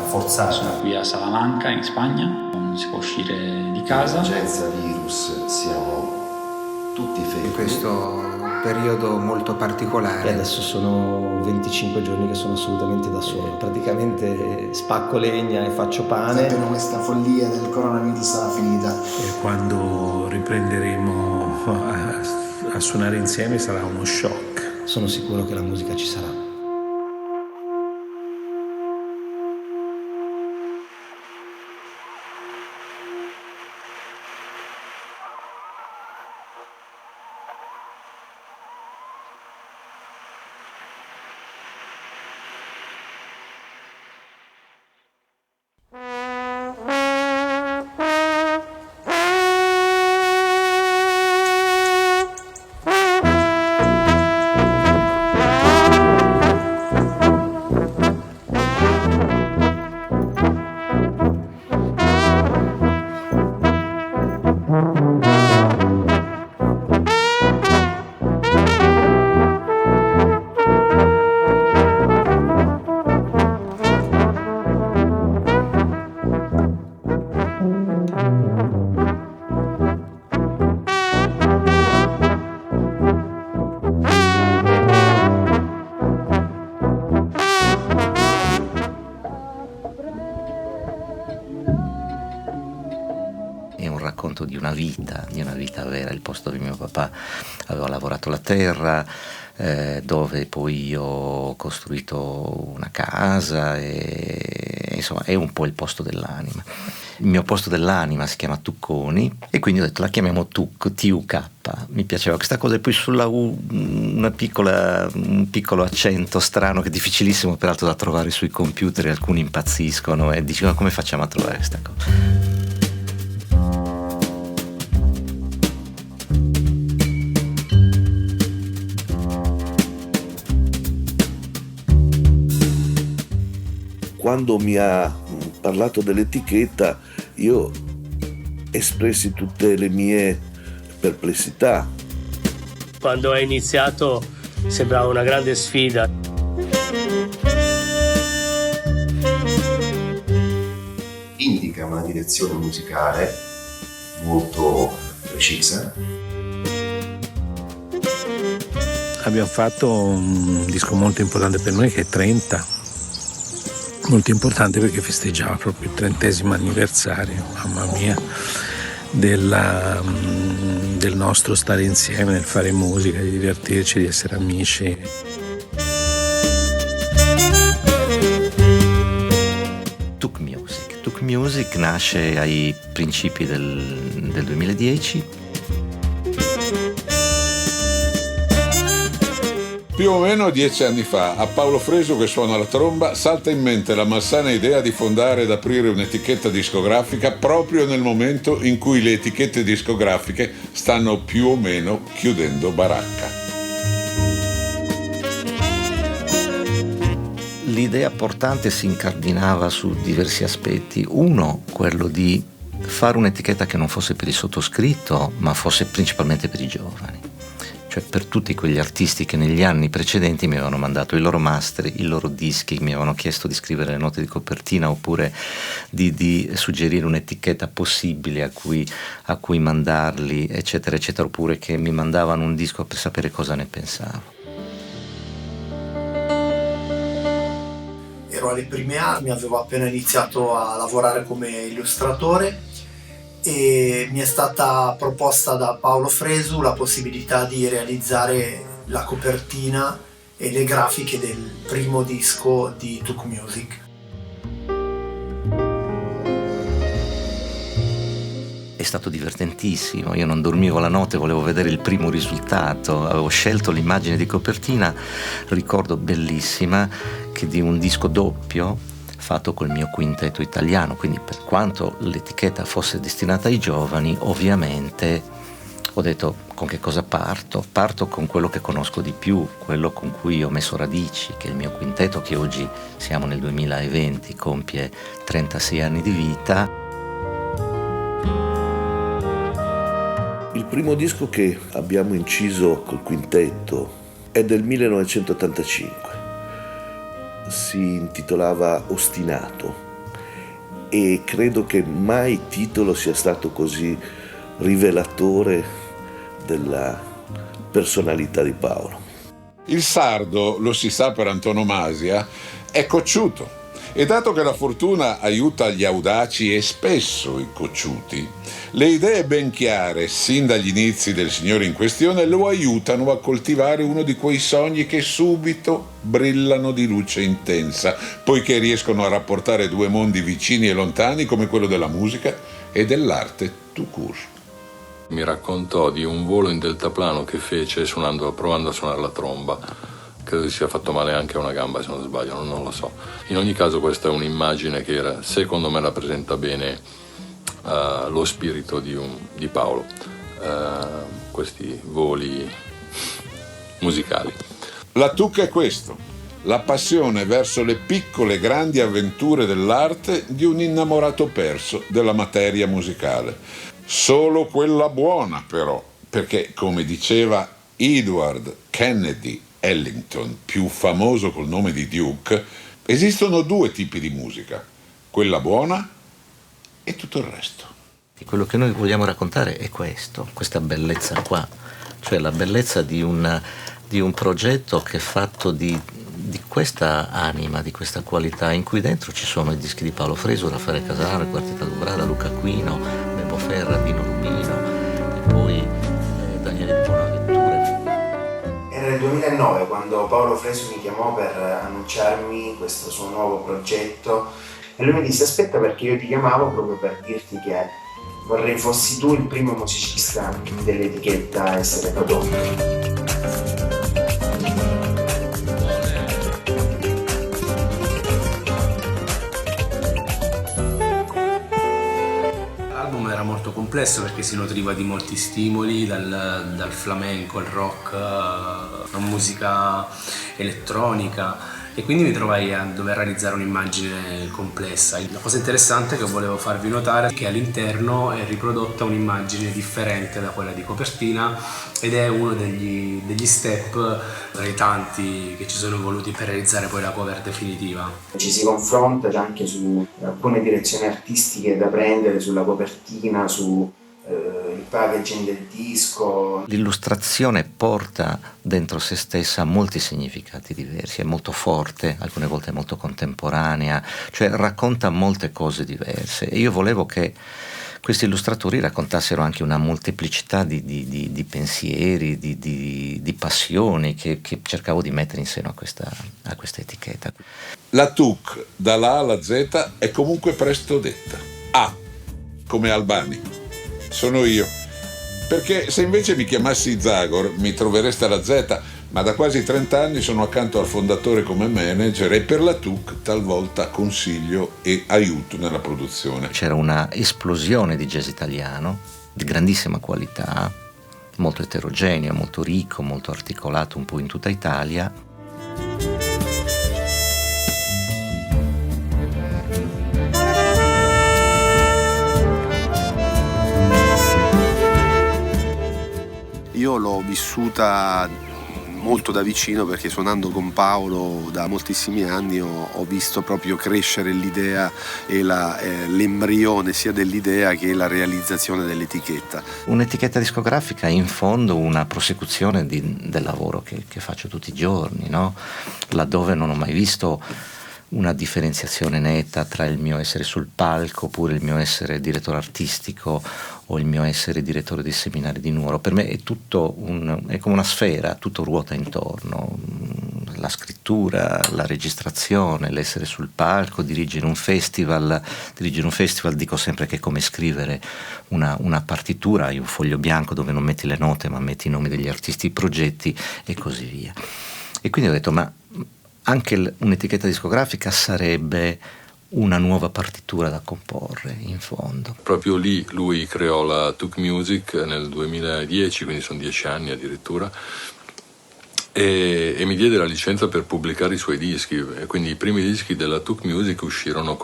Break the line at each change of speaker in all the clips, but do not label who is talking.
forzata.
Sono qui a Salamanca, in Spagna, non si può uscire di casa.
L'emergenza virus, siamo tutti fermi.
In questo periodo molto particolare.
E adesso sono 25 giorni che sono assolutamente da solo. Praticamente spacco legna e faccio pane.
Appena questa follia del coronavirus sarà finita.
E quando riprenderemo a suonare insieme sarà uno shock.
Sono sicuro che la musica ci sarà.
Di una vita vera, il posto dove mio papà aveva lavorato la terra, dove poi io ho costruito una casa e insomma è un po' il posto dell'anima. Il mio posto dell'anima si chiama Tucconi e quindi ho detto la chiamiamo TUK. Mi piaceva questa cosa e poi sulla U un piccolo accento strano che è difficilissimo peraltro da trovare sui computer, alcuni impazziscono e dicono come facciamo a trovare questa cosa.
Quando mi ha parlato dell'etichetta, io espressi tutte le mie perplessità.
Quando è iniziato sembrava una grande sfida.
Indica una direzione musicale molto precisa.
Abbiamo fatto un disco molto importante per noi che è 30. Molto importante perché festeggiava proprio il 30° anniversario, mamma mia, del nostro stare insieme, del fare musica, di divertirci, di essere amici.
Tǔk Music nasce ai principi del 2010.
Più o meno 10 anni fa, a Paolo Fresu che suona la tromba, salta in mente la malsana idea di fondare ed aprire un'etichetta discografica proprio nel momento in cui le etichette discografiche stanno più o meno chiudendo baracca.
L'idea portante si incardinava su diversi aspetti. Uno, quello di fare un'etichetta che non fosse per il sottoscritto, ma fosse principalmente per i giovani. Cioè per tutti quegli artisti che negli anni precedenti mi avevano mandato i loro master, i loro dischi, mi avevano chiesto di scrivere le note di copertina oppure di suggerire un'etichetta possibile a cui mandarli, eccetera, eccetera, oppure che mi mandavano un disco per sapere cosa ne pensavo.
Ero alle prime armi, avevo appena iniziato a lavorare come illustratore e mi è stata proposta da Paolo Fresu la possibilità di realizzare la copertina e le grafiche del primo disco di Tǔk Music.
È stato divertentissimo, io non dormivo la notte, volevo vedere il primo risultato, avevo scelto l'immagine di copertina, ricordo bellissima, che di un disco doppio fatto col mio quintetto italiano, quindi per quanto l'etichetta fosse destinata ai giovani, ovviamente ho detto con che cosa parto? Parto con quello che conosco di più, quello con cui ho messo radici, che è il mio quintetto, che oggi siamo nel 2020, compie 36 anni di vita.
Il primo disco che abbiamo inciso col quintetto è del 1985. si intitolava Ostinato e credo che mai il titolo sia stato così rivelatore della personalità di Paolo.
Il sardo, lo si sa per antonomasia, è cocciuto. E dato che la fortuna aiuta gli audaci e spesso i cocciuti, le idee ben chiare sin dagli inizi del signore in questione lo aiutano a coltivare uno di quei sogni che subito brillano di luce intensa, poiché riescono a rapportare due mondi vicini e lontani come quello della musica e dell'arte tout court.
Mi raccontò di un volo in deltaplano che fece provando a suonare la tromba. Credo si sia fatto male anche a una gamba, se non sbaglio, non lo so. In ogni caso questa è un'immagine che secondo me rappresenta bene lo spirito di Paolo, questi voli musicali.
La Tǔk è questo, la passione verso le piccole grandi avventure dell'arte di un innamorato perso della materia musicale. Solo quella buona però, perché come diceva Edward Kennedy Ellington, più famoso col nome di Duke, esistono due tipi di musica, quella buona e tutto il resto.
Quello che noi vogliamo raccontare è questo, questa bellezza qua, cioè la bellezza di un progetto che è fatto di questa anima, di questa qualità, in cui dentro ci sono i dischi di Paolo Fresu, Raffaele Casanaro, Quartetta Lubrada, Luca Aquino, Bebo Ferra, Dino Lumino e poi Daniele Di Bonaventura.
Era nel 2009 quando Paolo Fresu mi chiamò per annunciarmi questo suo nuovo progetto e lui mi disse: aspetta, perché io ti chiamavo proprio per dirti che vorrei fossi tu il primo musicista dell'etichetta a essere prodotto.
Molto complesso perché si nutriva di molti stimoli, dal flamenco al rock, alla musica elettronica, e quindi mi trovai a dover realizzare un'immagine complessa. La cosa interessante che volevo farvi notare è che all'interno è riprodotta un'immagine differente da quella di copertina ed è uno degli step tra i tanti che ci sono voluti per realizzare poi la cover definitiva.
Ci si confronta anche su alcune direzioni artistiche da prendere, sulla copertina, su il packaging del disco.
L'illustrazione porta dentro se stessa molti significati diversi, è molto forte, alcune volte è molto contemporanea, cioè racconta molte cose diverse e io volevo che questi illustratori raccontassero anche una molteplicità di pensieri, di passioni che cercavo di mettere in seno a questa etichetta.
La Tǔk, dalla A alla Z, è comunque presto detta. A, come Albani. Sono io. Perché se invece mi chiamassi Zagor mi trovereste alla Z, ma da quasi 30 anni sono accanto al fondatore come manager e per la Tǔk talvolta consiglio e aiuto nella produzione.
C'era una esplosione di jazz italiano di grandissima qualità, molto eterogeneo, molto ricco, molto articolato un po' in tutta Italia.
Io l'ho vissuta molto da vicino perché suonando con Paolo da moltissimi anni ho visto proprio crescere l'idea e l'embrione sia dell'idea che la realizzazione dell'etichetta.
Un'etichetta discografica è in fondo una prosecuzione del lavoro che faccio tutti i giorni, no? Laddove non ho mai visto una differenziazione netta tra il mio essere sul palco oppure il mio essere direttore artistico o il mio essere direttore dei seminari di Nuoro. Per me è tutto è come una sfera, tutto ruota intorno. La scrittura, la registrazione, l'essere sul palco, dirigere un festival, dico sempre che è come scrivere una partitura, hai un foglio bianco dove non metti le note ma metti i nomi degli artisti, i progetti e così via. E quindi ho detto, ma anche un'etichetta discografica sarebbe una nuova partitura da comporre, in fondo.
Proprio lì lui creò la Tǔk Music nel 2010, quindi sono 10 anni addirittura, e mi diede la licenza per pubblicare i suoi dischi, e quindi i primi dischi della Tǔk Music uscirono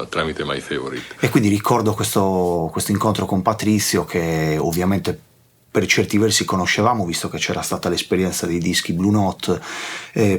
tramite My Favorite.
E quindi ricordo questo incontro con Patrizio che ovviamente
per certi versi conoscevamo, visto che c'era stata l'esperienza dei dischi Blue Note.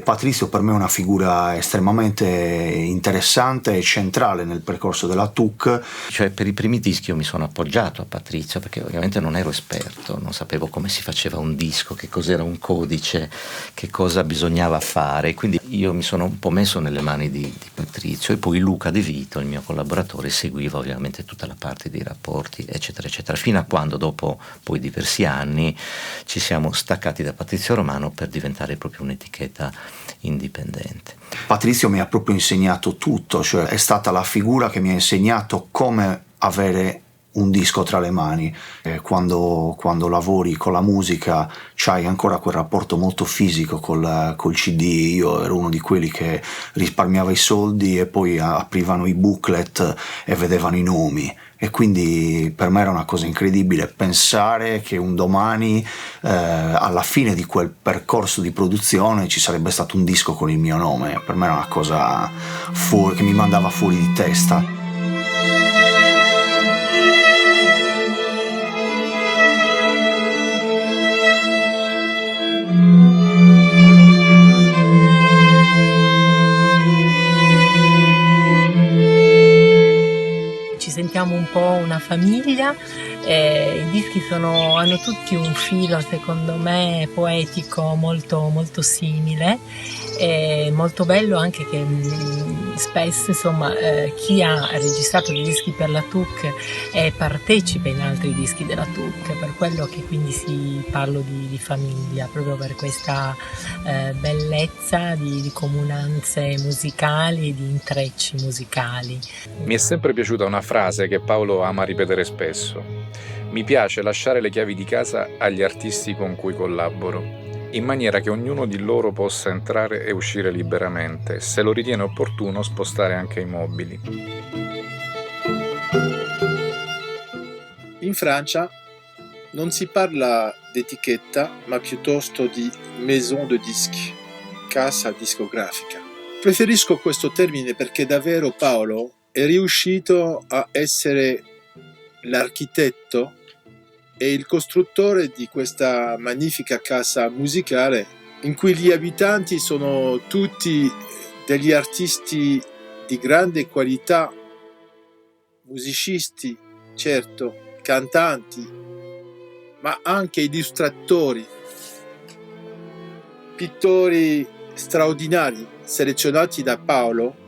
Patrizio per me è una figura estremamente interessante e centrale nel percorso della Tǔk.
Cioè, per i primi dischi io mi sono appoggiato a Patrizio, perché ovviamente non ero esperto, non sapevo come si faceva un disco, che cos'era un codice, che cosa bisognava fare, quindi io mi sono un po' messo nelle mani di Patrizio, e poi Luca De Vito, il mio collaboratore, seguiva ovviamente tutta la parte dei rapporti, eccetera eccetera, fino a quando dopo poi diversi anni ci siamo staccati da Patrizio Romano per diventare proprio un'etichetta indipendente.
Patrizio mi ha proprio insegnato tutto, cioè è stata la figura che mi ha insegnato come avere un disco tra le mani. Quando lavori con la musica c'hai ancora quel rapporto molto fisico col CD. Io ero uno di quelli che risparmiava i soldi e poi aprivano i booklet e vedevano i nomi, e quindi per me era una cosa incredibile pensare che un domani alla fine di quel percorso di produzione ci sarebbe stato un disco con il mio nome. Per me era una cosa che mi mandava fuori di testa.
Ci sentiamo un po' una famiglia, i dischi hanno tutti un filo secondo me poetico molto, molto simile, e molto bello anche che spesso insomma chi ha registrato dei dischi per la Tǔk è partecipe in altri dischi della Tǔk, per quello che quindi parlo di famiglia, proprio per questa bellezza di comunanze musicali e di intrecci musicali.
Mi è sempre piaciuta una frase che Paolo ama ripetere spesso: mi piace lasciare le chiavi di casa agli artisti con cui collaboro, in maniera che ognuno di loro possa entrare e uscire liberamente, se lo ritiene opportuno spostare anche i mobili.
In Francia non si parla di etichetta, ma piuttosto di maison de disque, casa discografica. Preferisco questo termine perché davvero Paolo è riuscito a essere l'architetto e il costruttore di questa magnifica casa musicale in cui gli abitanti sono tutti degli artisti di grande qualità, musicisti, certo, cantanti, ma anche illustratori, pittori straordinari selezionati da Paolo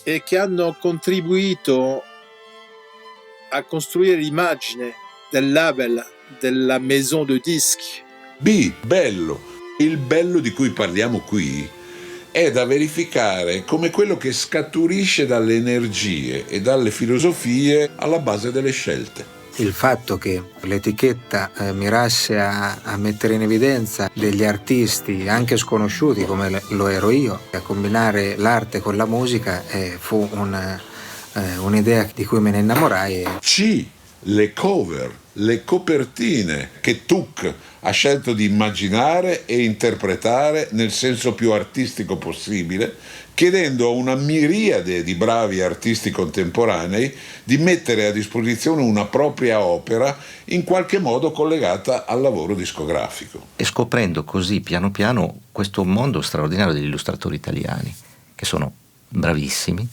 e che hanno contribuito a costruire l'immagine del label, della maison de disque.
Bello. Il bello di cui parliamo qui è da verificare come quello che scaturisce dalle energie e dalle filosofie alla base delle scelte.
Il fatto che l'etichetta mirasse a mettere in evidenza degli artisti anche sconosciuti come lo ero io, a combinare l'arte con la musica, fu un'idea di cui me ne innamorai.
Le cover, le copertine che Tǔk ha scelto di immaginare e interpretare nel senso più artistico possibile, chiedendo a una miriade di bravi artisti contemporanei di mettere a disposizione una propria opera in qualche modo collegata al lavoro discografico.
E scoprendo così piano piano questo mondo straordinario degli illustratori italiani, che sono bravissimi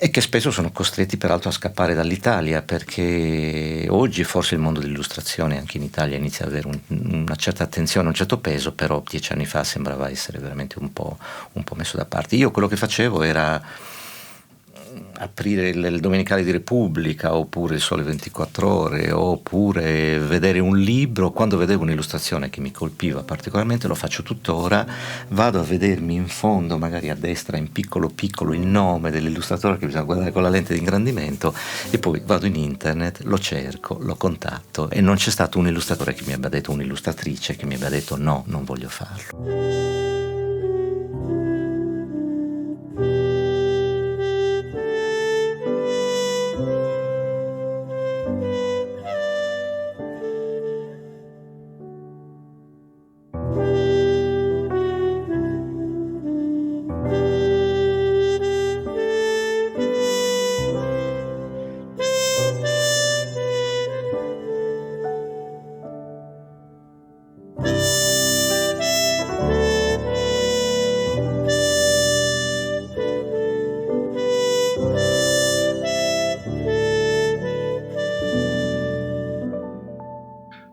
e che spesso sono costretti peraltro a scappare dall'Italia, perché oggi forse il mondo dell'illustrazione anche in Italia inizia ad avere una certa attenzione, un certo peso, però 10 anni fa sembrava essere veramente un po' messo da parte. Io quello che facevo era aprire il Domenicale di Repubblica, oppure il Sole 24 Ore, oppure vedere un libro. Quando vedevo un'illustrazione che mi colpiva particolarmente, lo faccio tuttora, vado a vedermi in fondo, magari a destra in piccolo piccolo, il nome dell'illustratore che bisogna guardare con la lente di ingrandimento, e poi vado in internet, lo cerco, lo contatto, e non c'è stato un illustratore che mi abbia detto, un'illustratrice che mi abbia detto no, non voglio farlo.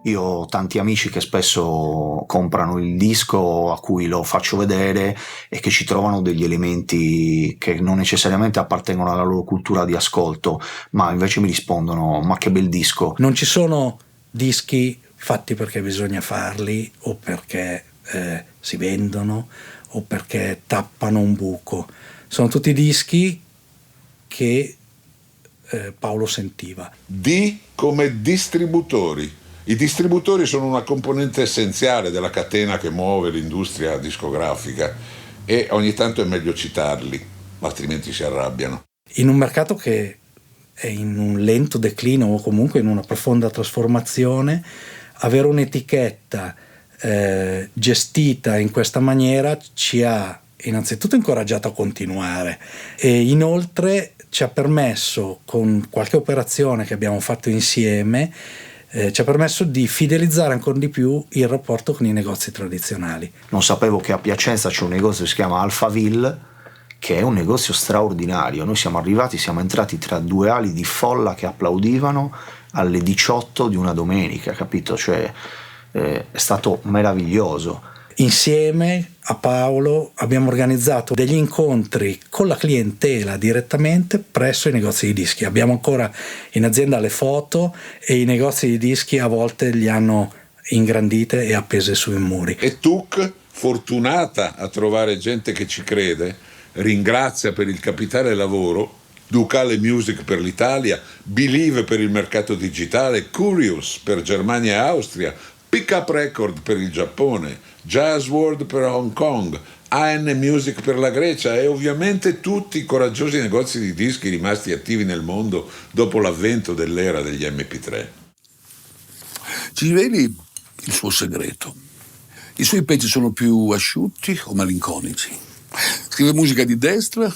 Io ho tanti amici che spesso comprano il disco, a cui lo faccio vedere, e che ci trovano degli elementi che non necessariamente appartengono alla loro cultura di ascolto, ma invece mi rispondono: ma che bel disco.
Non ci sono dischi fatti perché bisogna farli, o perché si vendono, o perché tappano un buco. Sono tutti dischi che Paolo sentiva.
D come distributori. I distributori sono una componente essenziale della catena che muove l'industria discografica e ogni tanto è meglio citarli, altrimenti si arrabbiano.
In un mercato che è in un lento declino o comunque in una profonda trasformazione, avere un'etichetta gestita in questa maniera ci ha innanzitutto incoraggiato a continuare, e inoltre ci ha permesso, con qualche operazione che abbiamo fatto insieme, ci ha permesso di fidelizzare ancora di più il rapporto con i negozi tradizionali.
Non sapevo che a Piacenza c'è un negozio che si chiama Alphaville, che è un negozio straordinario. Noi siamo entrati tra due ali di folla che applaudivano alle 18 di una domenica, capito? Cioè è stato meraviglioso.
Insieme a Paolo abbiamo organizzato degli incontri con la clientela direttamente presso i negozi di dischi. Abbiamo ancora in azienda le foto, e i negozi di dischi a volte li hanno ingrandite e appese sui muri.
E Tǔk, fortunata a trovare gente che ci crede, ringrazia per il capitale lavoro Ducale Music per l'Italia, Believe per il mercato digitale, Curious per Germania e Austria, Pick Up Record per il Giappone, Jazz World per Hong Kong, AN Music per la Grecia e ovviamente tutti i coraggiosi negozi di dischi rimasti attivi nel mondo dopo l'avvento dell'era degli MP3.
Ci riveli il suo segreto. I suoi pezzi sono più asciutti o malinconici? Scrive musica di destra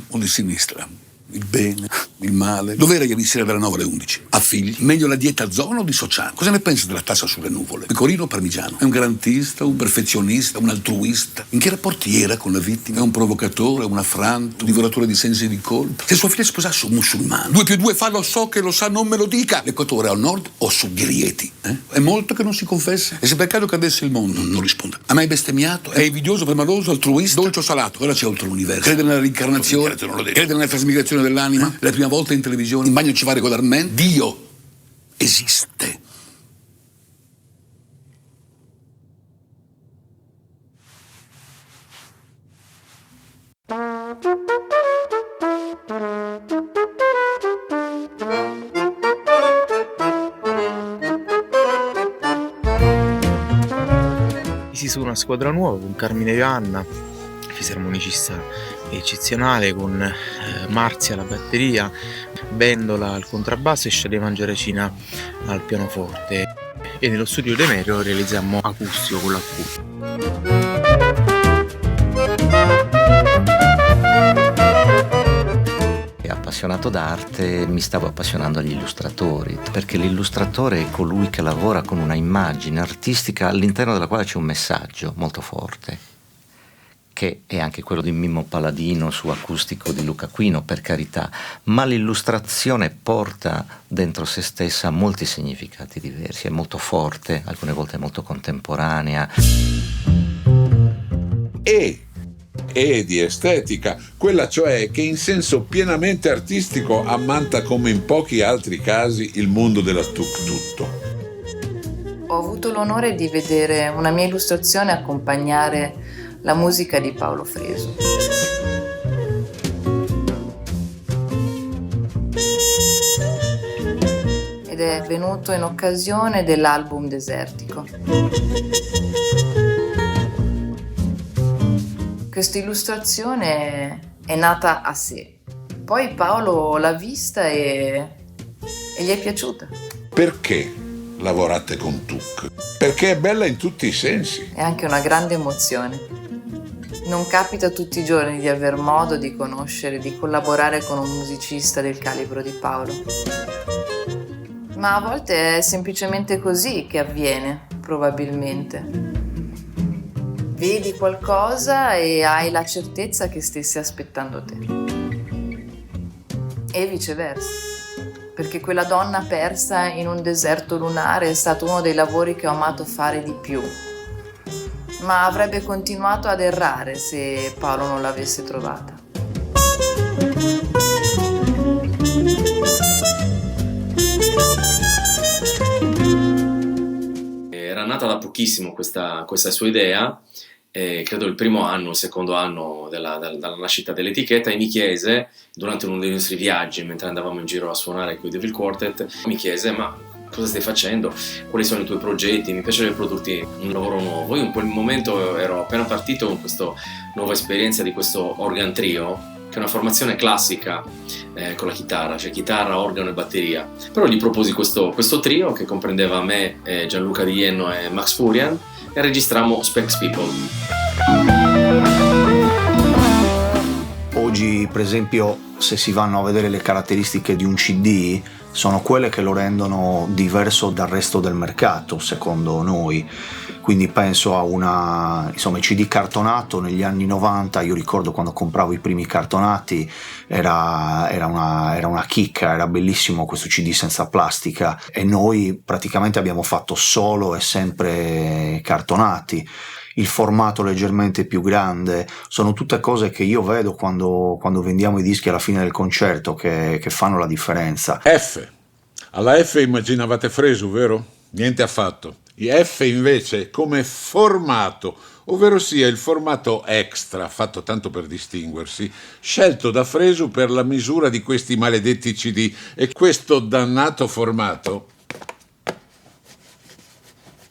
o di sinistra? Il bene, il male. Dov'era ieri sera dalle 9 alle 11? Ha figli? Meglio la dieta zona o di Sociano? Cosa ne pensa della tassa sulle nuvole? Pecorino o parmigiano? È un garantista, un perfezionista, un altruista? In che rapporti era con la vittima? È un provocatore, un affranto, un divoratore di sensi di colpa? Se sua figlia sposasse un musulmano, 2 più 2 fa, lo so che lo sa, non me lo dica. L'equatore al nord o su Grieti? È molto che non si confessa. E se per caso cadesse il mondo, non risponda. Ha mai bestemmiato? È invidioso, permaloso, altruista, dolce o salato? Ora c'è oltre l'universo. Crede nella reincarnazione? Crede nella trasmigrazione dell'anima? La prima volta in televisione, in bagno ci va regolarmente. Dio esiste.
Si su una squadra nuova con Carmine Ioanna, fisarmonicista eccezionale, con Marzia alla batteria, Bendola al contrabbasso e Shade Mangiaracina al pianoforte, e nello studio Demetrio realizziamo acustico con la Q.
Appassionato d'arte, mi stavo appassionando agli illustratori, perché l'illustratore è colui che lavora con una immagine artistica all'interno della quale c'è un messaggio molto forte, che è anche quello di Mimmo Palladino su acustico di Luca Quino, per carità, ma l'illustrazione porta dentro se stessa molti significati diversi, è molto forte, alcune volte è molto contemporanea.
E di estetica, quella cioè che in senso pienamente artistico ammanta come in pochi altri casi il mondo della Tǔk tutto.
Ho avuto l'onore di vedere una mia illustrazione accompagnare la musica di Paolo Fresu. Ed è venuto in occasione dell'album Desertico. Questa illustrazione è nata a sé. Poi Paolo l'ha vista e gli è piaciuta.
Perché lavorate con Tǔk? Perché è bella in tutti i sensi.
È anche una grande emozione. Non capita tutti i giorni di aver modo di conoscere, di collaborare con un musicista del calibro di Paolo. Ma a volte è semplicemente così che avviene, probabilmente. Vedi qualcosa e hai la certezza che stesse aspettando te. E viceversa. perché quella donna persa in un deserto lunare è stato uno dei lavori che ho amato fare di più. Ma avrebbe continuato ad errare se Paolo non l'avesse trovata.
Era nata da pochissimo questa sua idea, credo il primo anno, il secondo anno dalla nascita dell'etichetta, e mi chiese, durante uno dei nostri viaggi, mentre andavamo in giro a suonare con i Devil Quartet, mi chiese: ma cosa stai facendo? Quali sono i tuoi progetti? Mi piacerebbe produrti un lavoro nuovo. Io in quel momento ero appena partito con questa nuova esperienza di questo organ trio, che è una formazione classica con la chitarra, cioè chitarra, organo e batteria. Però gli proposi questo trio che comprendeva me, Gianluca Di Jenno e Max Furian, e registrammo Specs People.
Oggi, per esempio, se si vanno a vedere le caratteristiche di un CD, sono quelle che lo rendono diverso dal resto del mercato, secondo noi. Quindi penso a il CD cartonato negli anni 90, io ricordo quando compravo i primi cartonati, era una chicca, era bellissimo questo CD senza plastica, e noi praticamente abbiamo fatto solo e sempre cartonati. Il formato leggermente più grande, sono tutte cose che io vedo quando vendiamo i dischi alla fine del concerto che fanno la differenza.
F. Alla F immaginavate Fresu, vero? Niente affatto. F invece come formato, ovvero sia il formato extra, fatto tanto per distinguersi, scelto da Fresu per la misura di questi maledetti CD, e questo dannato formato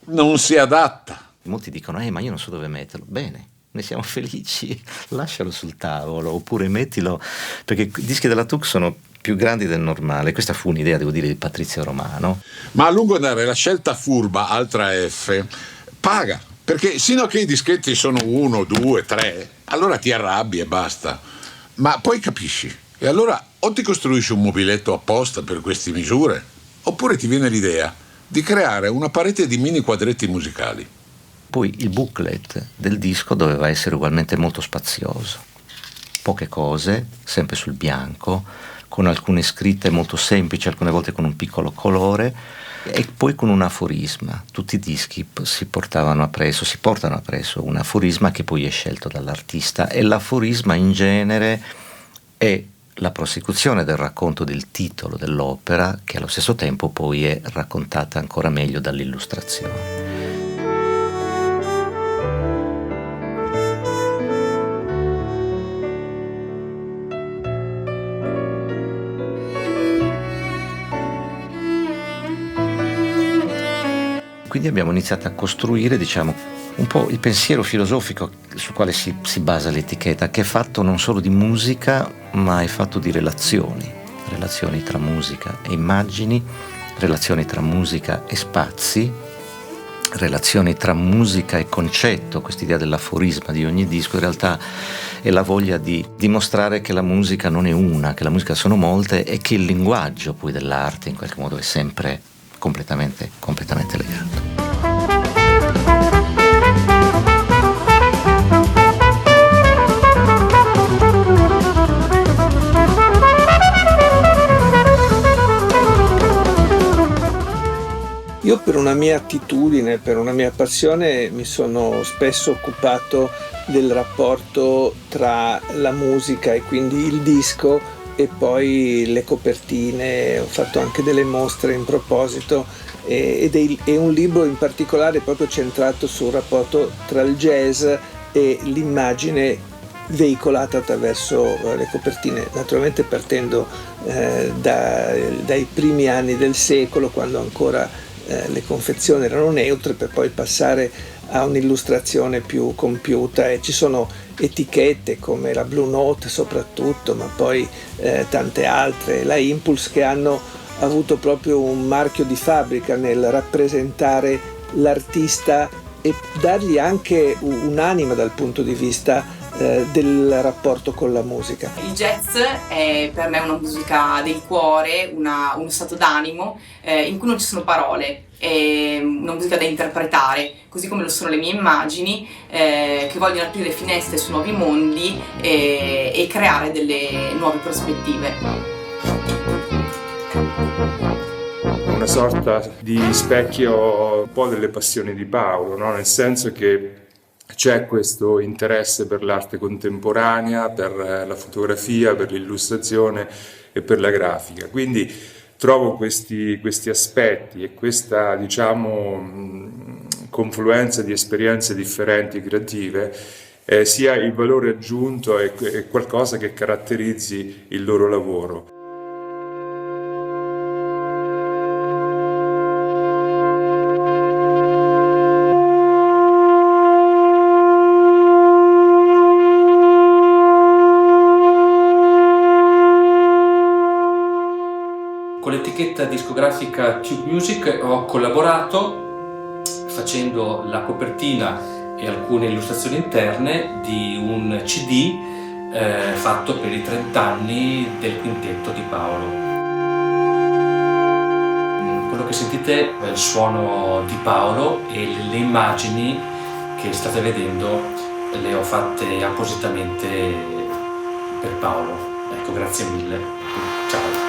non si adatta.
Molti dicono: ma io non so dove metterlo. Bene, ne siamo felici, lascialo sul tavolo, oppure mettilo, perché i dischi della Tǔk sono più grandi del normale. Questa fu un'idea, devo dire, di Patrizio Romano.
Ma a lungo andare la scelta furba, altra F, paga, perché sino a che i dischetti sono 1, 2, 3, allora ti arrabbi e basta. Ma poi capisci, e allora o ti costruisci un mobiletto apposta per queste misure, oppure ti viene l'idea di creare una parete di mini quadretti musicali.
Poi il booklet del disco doveva essere ugualmente molto spazioso. Poche cose, sempre sul bianco, con alcune scritte molto semplici, alcune volte con un piccolo colore, e poi con un aforisma. Tutti i dischi si portano appresso un aforisma che poi è scelto dall'artista, e l'aforisma in genere è la prosecuzione del racconto del titolo dell'opera, che allo stesso tempo poi è raccontata ancora meglio dall'illustrazione. Quindi abbiamo iniziato a costruire, un po' il pensiero filosofico sul quale si basa l'etichetta, che è fatto non solo di musica, ma è fatto di relazioni tra musica e immagini, relazioni tra musica e spazi, relazioni tra musica e concetto. Quest'idea dell'aforisma di ogni disco in realtà è la voglia di dimostrare che la musica non è una, che la musica sono molte, e che il linguaggio poi dell'arte in qualche modo è sempre completamente legato.
Io, per una mia attitudine, per una mia passione, mi sono spesso occupato del rapporto tra la musica e quindi il disco e poi le copertine. Ho fatto anche delle mostre in proposito, e un libro in particolare proprio centrato sul rapporto tra il jazz e l'immagine veicolata attraverso le copertine, naturalmente partendo dai primi anni del secolo, quando ancora le confezioni erano neutre, per poi passare a un'illustrazione più compiuta, e ci sono etichette come la Blue Note soprattutto, ma poi tante altre, la Impulse, che hanno avuto proprio un marchio di fabbrica nel rappresentare l'artista e dargli anche un'anima dal punto di vista del rapporto con la musica.
Il jazz è per me una musica del cuore, uno stato d'animo in cui non ci sono parole, è una musica da interpretare, così come lo sono le mie immagini che vogliono aprire finestre su nuovi mondi e creare delle nuove prospettive.
sorta di specchio un po' delle passioni di Paolo, no? Nel senso che c'è questo interesse per l'arte contemporanea, per la fotografia, per l'illustrazione e per la grafica. Quindi trovo questi aspetti e questa, diciamo, confluenza di esperienze differenti e creative sia il valore aggiunto e qualcosa che caratterizzi il loro lavoro.
Con l'etichetta discografica Tǔk Music ho collaborato facendo la copertina e alcune illustrazioni interne di un CD fatto per i 30 anni del quintetto di Paolo. Quello che sentite è il suono di Paolo e le immagini che state vedendo le ho fatte appositamente per Paolo. Ecco, grazie mille. Ciao.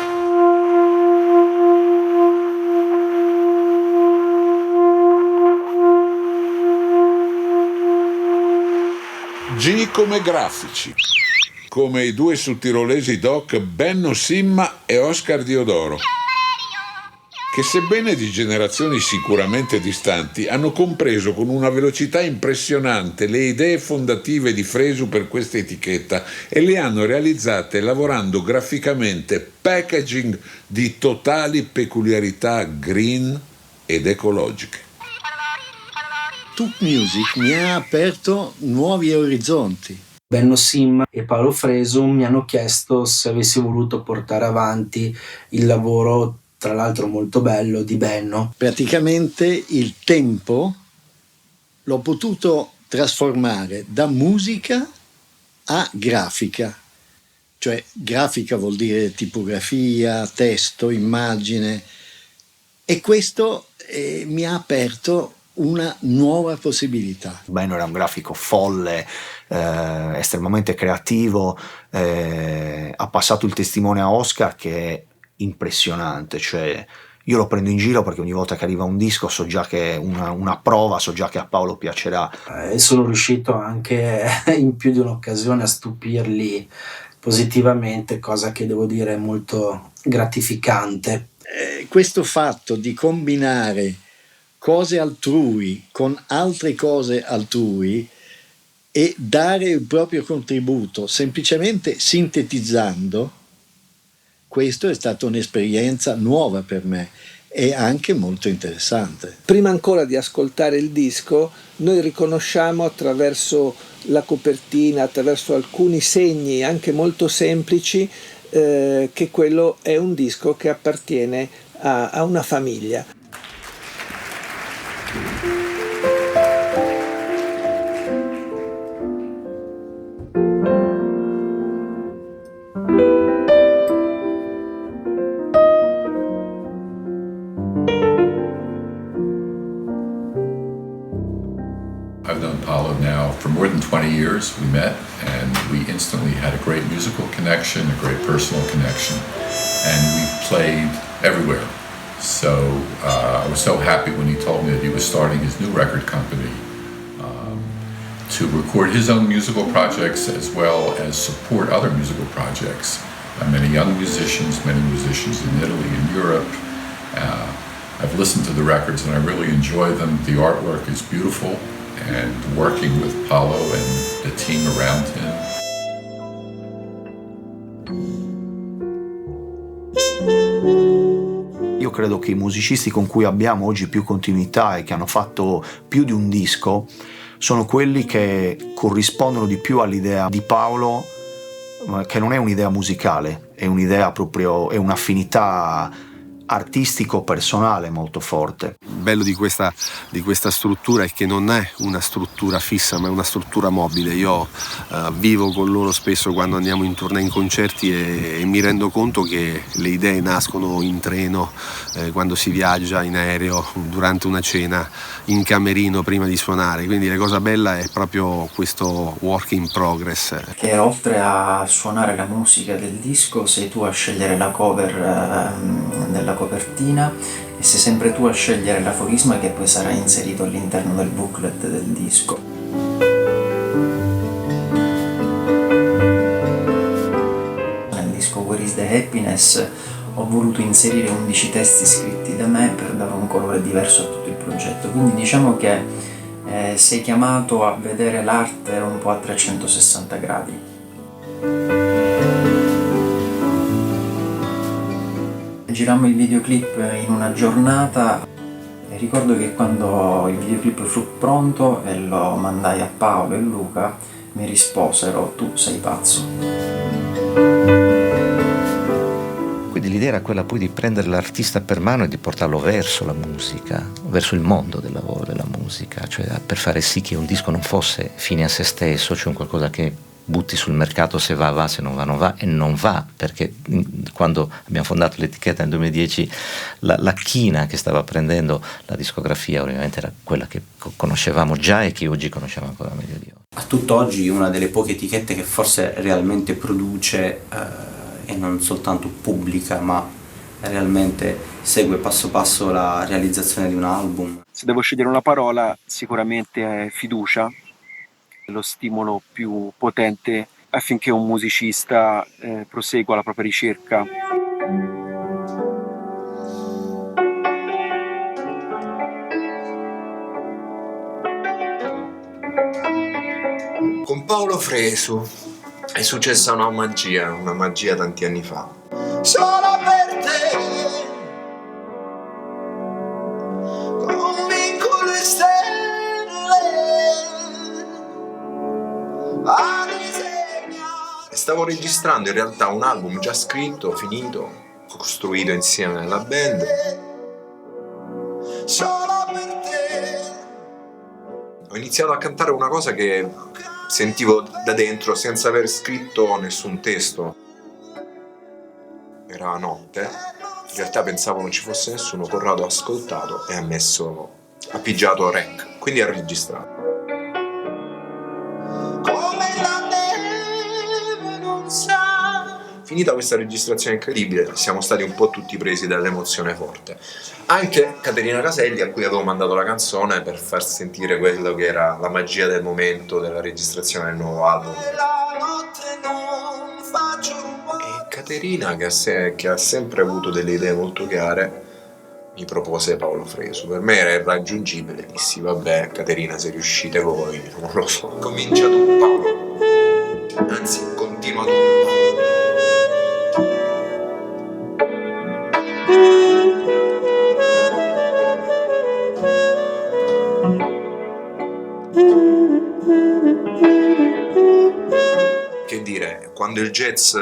G come grafici, come i due sudtirolesi doc Benno Simma e Oscar Diodoro, che sebbene di generazioni sicuramente distanti, hanno compreso con una velocità impressionante le idee fondative di Fresu per questa etichetta e le hanno realizzate lavorando graficamente packaging di totali peculiarità green ed ecologiche.
Tǔk Music mi ha aperto nuovi orizzonti.
Benno Simma e Paolo Fresu mi hanno chiesto se avessi voluto portare avanti il lavoro, tra l'altro molto bello, di Benno.
Praticamente il tempo l'ho potuto trasformare da musica a grafica. Cioè grafica vuol dire tipografia, testo, immagine. E questo mi ha aperto una nuova possibilità.
Benno era un grafico folle, estremamente creativo, ha passato il testimone a Oscar che è impressionante, cioè io lo prendo in giro perché ogni volta che arriva un disco so già che una prova, so già che a Paolo piacerà.
E sono riuscito anche in più di un'occasione a stupirli positivamente, cosa che devo dire è molto gratificante.
Questo fatto di combinare cose altrui con altre cose altrui e dare il proprio contributo semplicemente sintetizzando, questo è stata un'esperienza nuova per me e anche molto interessante.
Prima ancora di ascoltare il disco, noi riconosciamo attraverso la copertina, attraverso alcuni segni anche molto semplici, che quello è un disco che appartiene a una famiglia.
I've known Paolo now for more than 20 years. We met and we instantly had a great musical connection, a great personal connection, and we played everywhere. So I was so happy when he told me that he was starting his new record company to record his own musical projects as well as support other musical projects. Many young musicians, many musicians in Italy and Europe. I've listened to the records and I really enjoy them. The artwork is beautiful, and working with Paolo and the team around him.
Io credo che i musicisti con cui abbiamo oggi più continuità e che hanno fatto più di un disco sono quelli che corrispondono di più all'idea di Paolo, che non è un'idea musicale, è un'idea proprio, è un'affinità artistico-personale molto forte.
Il bello di questa struttura è che non è una struttura fissa, ma è una struttura mobile. Io vivo con loro spesso quando andiamo in tournée, in concerti, e mi rendo conto che le idee nascono in treno, quando si viaggia in aereo, durante una cena, in camerino prima di suonare. Quindi la cosa bella è proprio questo work in progress.
Che oltre a suonare la musica del disco sei tu a scegliere la cover della copertina
e sei sempre tu a scegliere l'aforisma che poi sarà inserito all'interno del booklet del disco. Nel disco Where is the Happiness ho voluto inserire 11 testi scritti da me per dare un colore diverso a tutto il progetto, quindi diciamo che sei chiamato a vedere l'arte un po' a 360 gradi. Girammo il videoclip in una giornata e ricordo che quando il videoclip fu pronto e lo mandai a Paolo e Luca, mi risposero: tu sei pazzo.
Quindi l'idea era quella poi di prendere l'artista per mano e di portarlo verso la musica, verso il mondo del lavoro della musica, cioè per fare sì che un disco non fosse fine a se stesso, cioè un qualcosa che butti sul mercato, se va, se non va non va, e non va, perché quando abbiamo fondato l'etichetta nel 2010 la china che stava prendendo la discografia ovviamente era quella che conoscevamo già e che oggi conosciamo ancora meglio di oggi.
A tutt'oggi una delle poche etichette che forse realmente produce e non soltanto pubblica, ma realmente segue passo passo la realizzazione di un album.
Se devo scegliere una parola, sicuramente è fiducia, lo stimolo più potente affinché un musicista prosegua la propria ricerca.
Con Paolo Fresu è successa una magia tanti anni fa.
Solo per te, convinco le stelle a disegnare.
Stavo registrando in realtà un album già scritto, finito, costruito insieme alla band.
Solo per te.
Ho iniziato a cantare una cosa che sentivo da dentro senza aver scritto nessun testo. Era notte, in realtà pensavo non ci fosse nessuno. Corrado ha ascoltato e ha pigiato rec, quindi ha registrato.
Come la neve non sa.
Finita questa registrazione incredibile, siamo stati un po' tutti presi dall'emozione forte. Anche Caterina Caselli, a cui avevo mandato la canzone per far sentire quello che era la magia del momento della registrazione del nuovo album. E Caterina, che ha sempre avuto delle idee molto chiare, mi propose Paolo Fresu. Per me era irraggiungibile, dissi vabbè Caterina, se riuscite voi, non lo so. Comincia tu Paolo, anzi continua tu Paolo. Che dire, quando il jazz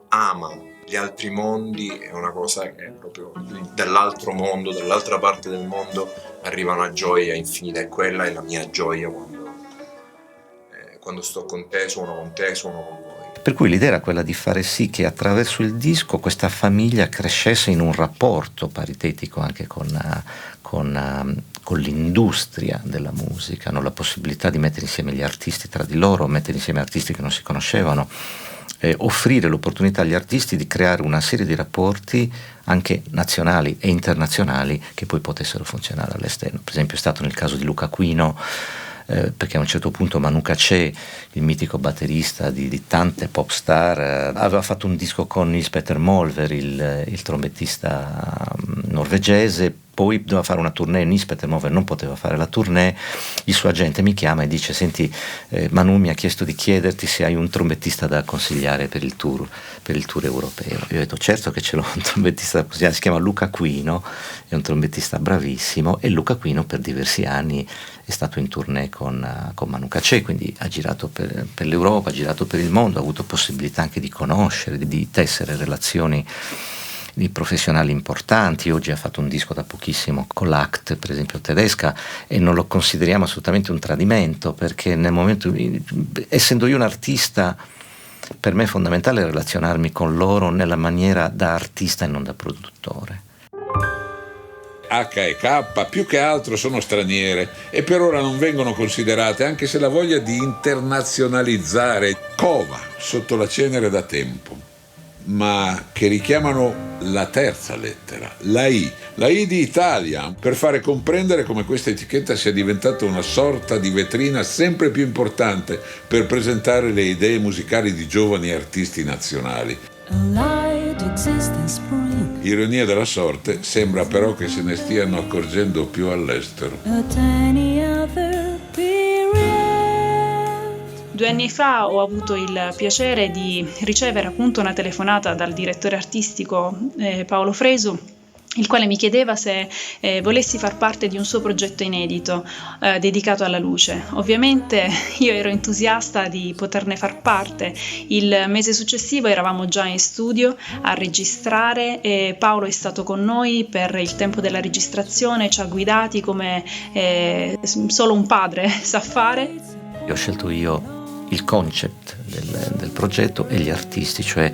ama gli altri mondi è una cosa che è proprio dall'altro mondo, dall'altra parte del mondo arriva una gioia infinita, e quella è la mia gioia quando sto con te, suono con voi.
Per cui l'idea era quella di fare sì che attraverso il disco questa famiglia crescesse in un rapporto paritetico anche con l'industria della musica, no? La possibilità di mettere insieme gli artisti tra di loro, mettere insieme artisti che non si conoscevano, offrire l'opportunità agli artisti di creare una serie di rapporti anche nazionali e internazionali che poi potessero funzionare all'esterno. Per esempio è stato nel caso di Luca Aquino, perché a un certo punto Manu Katché, il mitico batterista di tante pop star, aveva fatto un disco con Nils Petter Molver, il trombettista norvegese. Poi doveva fare una tournée, Nils Petter Molver non poteva fare la tournée, il suo agente mi chiama e dice: senti, Manu mi ha chiesto di chiederti se hai un trombettista da consigliare per il tour europeo. Io ho detto certo che ce l'ho, un trombettista da consigliare, si chiama Luca Aquino, è un trombettista bravissimo, e Luca Aquino per diversi anni è stato in tournée con Manu Katché, quindi ha girato per l'Europa, ha girato per il mondo, ha avuto possibilità anche di conoscere, di tessere relazioni di professionali importanti. Oggi ha fatto un disco da pochissimo con l'Arte, per esempio tedesca, e non lo consideriamo assolutamente un tradimento, perché nel momento, essendo io un artista, per me è fondamentale relazionarmi con loro nella maniera da artista e non da produttore.
H e K più che altro sono straniere e per ora non vengono considerate, anche se la voglia di internazionalizzare cova sotto la cenere da tempo. ma che richiamano la terza lettera, la I di Italia, per fare comprendere come questa etichetta sia diventata una sorta di vetrina sempre più importante per presentare le idee musicali di giovani artisti nazionali. Ironia della sorte, sembra però che se ne stiano accorgendo più all'estero.
2 anni fa ho avuto il piacere di ricevere appunto una telefonata dal direttore artistico Paolo Fresu, il quale mi chiedeva se volessi far parte di un suo progetto inedito dedicato alla luce. Ovviamente io ero entusiasta di poterne far parte. Il mese successivo eravamo già in studio a registrare e Paolo è stato con noi per il tempo della registrazione, ci ha guidati come solo un padre sa fare.
Ho scelto io il concept del progetto e gli artisti, cioè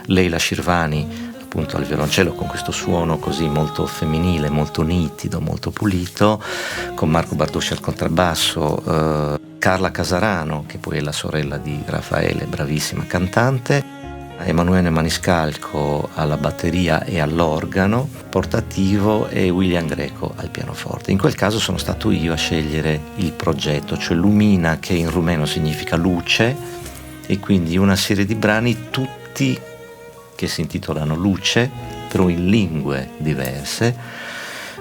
Leila Shirvani appunto al violoncello con questo suono così molto femminile, molto nitido, molto pulito, con Marco Bardosci al contrabbasso, Carla Casarano, che poi è la sorella di Raffaele, bravissima cantante, Emanuele Maniscalco alla batteria e all'organo portativo e William Greco al pianoforte. In quel caso sono stato io a scegliere il progetto, cioè Lumina, che in rumeno significa luce, e quindi una serie di brani tutti che si intitolano Luce, però in lingue diverse,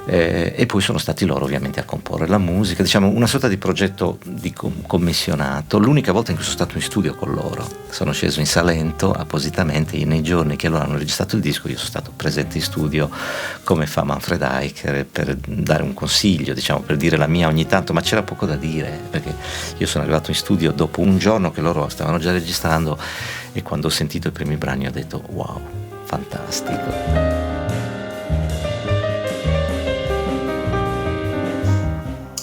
e poi sono stati loro ovviamente a comporre la musica, diciamo una sorta di progetto di commissionato. L'unica volta in cui sono stato in studio con loro, sono sceso in Salento appositamente, nei giorni che loro hanno registrato il disco io sono stato presente in studio come fa Manfred Eicher per dare un consiglio, diciamo, per dire la mia ogni tanto, ma c'era poco da dire perché io sono arrivato in studio dopo un giorno che loro stavano già registrando, e quando ho sentito i primi brani ho detto wow, fantastico.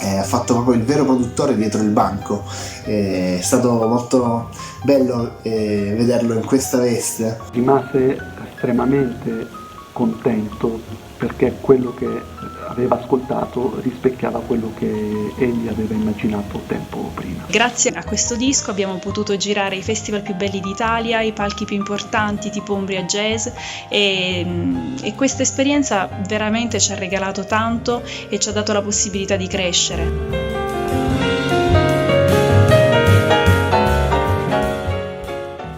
Ha fatto proprio il vero produttore dietro il banco, è stato molto bello vederlo in questa veste.
Rimase estremamente contento perché quello che aveva ascoltato rispecchiava quello che egli aveva immaginato tempo prima.
Grazie a questo disco abbiamo potuto girare i festival più belli d'Italia, i palchi più importanti tipo Umbria Jazz, e questa esperienza veramente ci ha regalato tanto e ci ha dato la possibilità di crescere.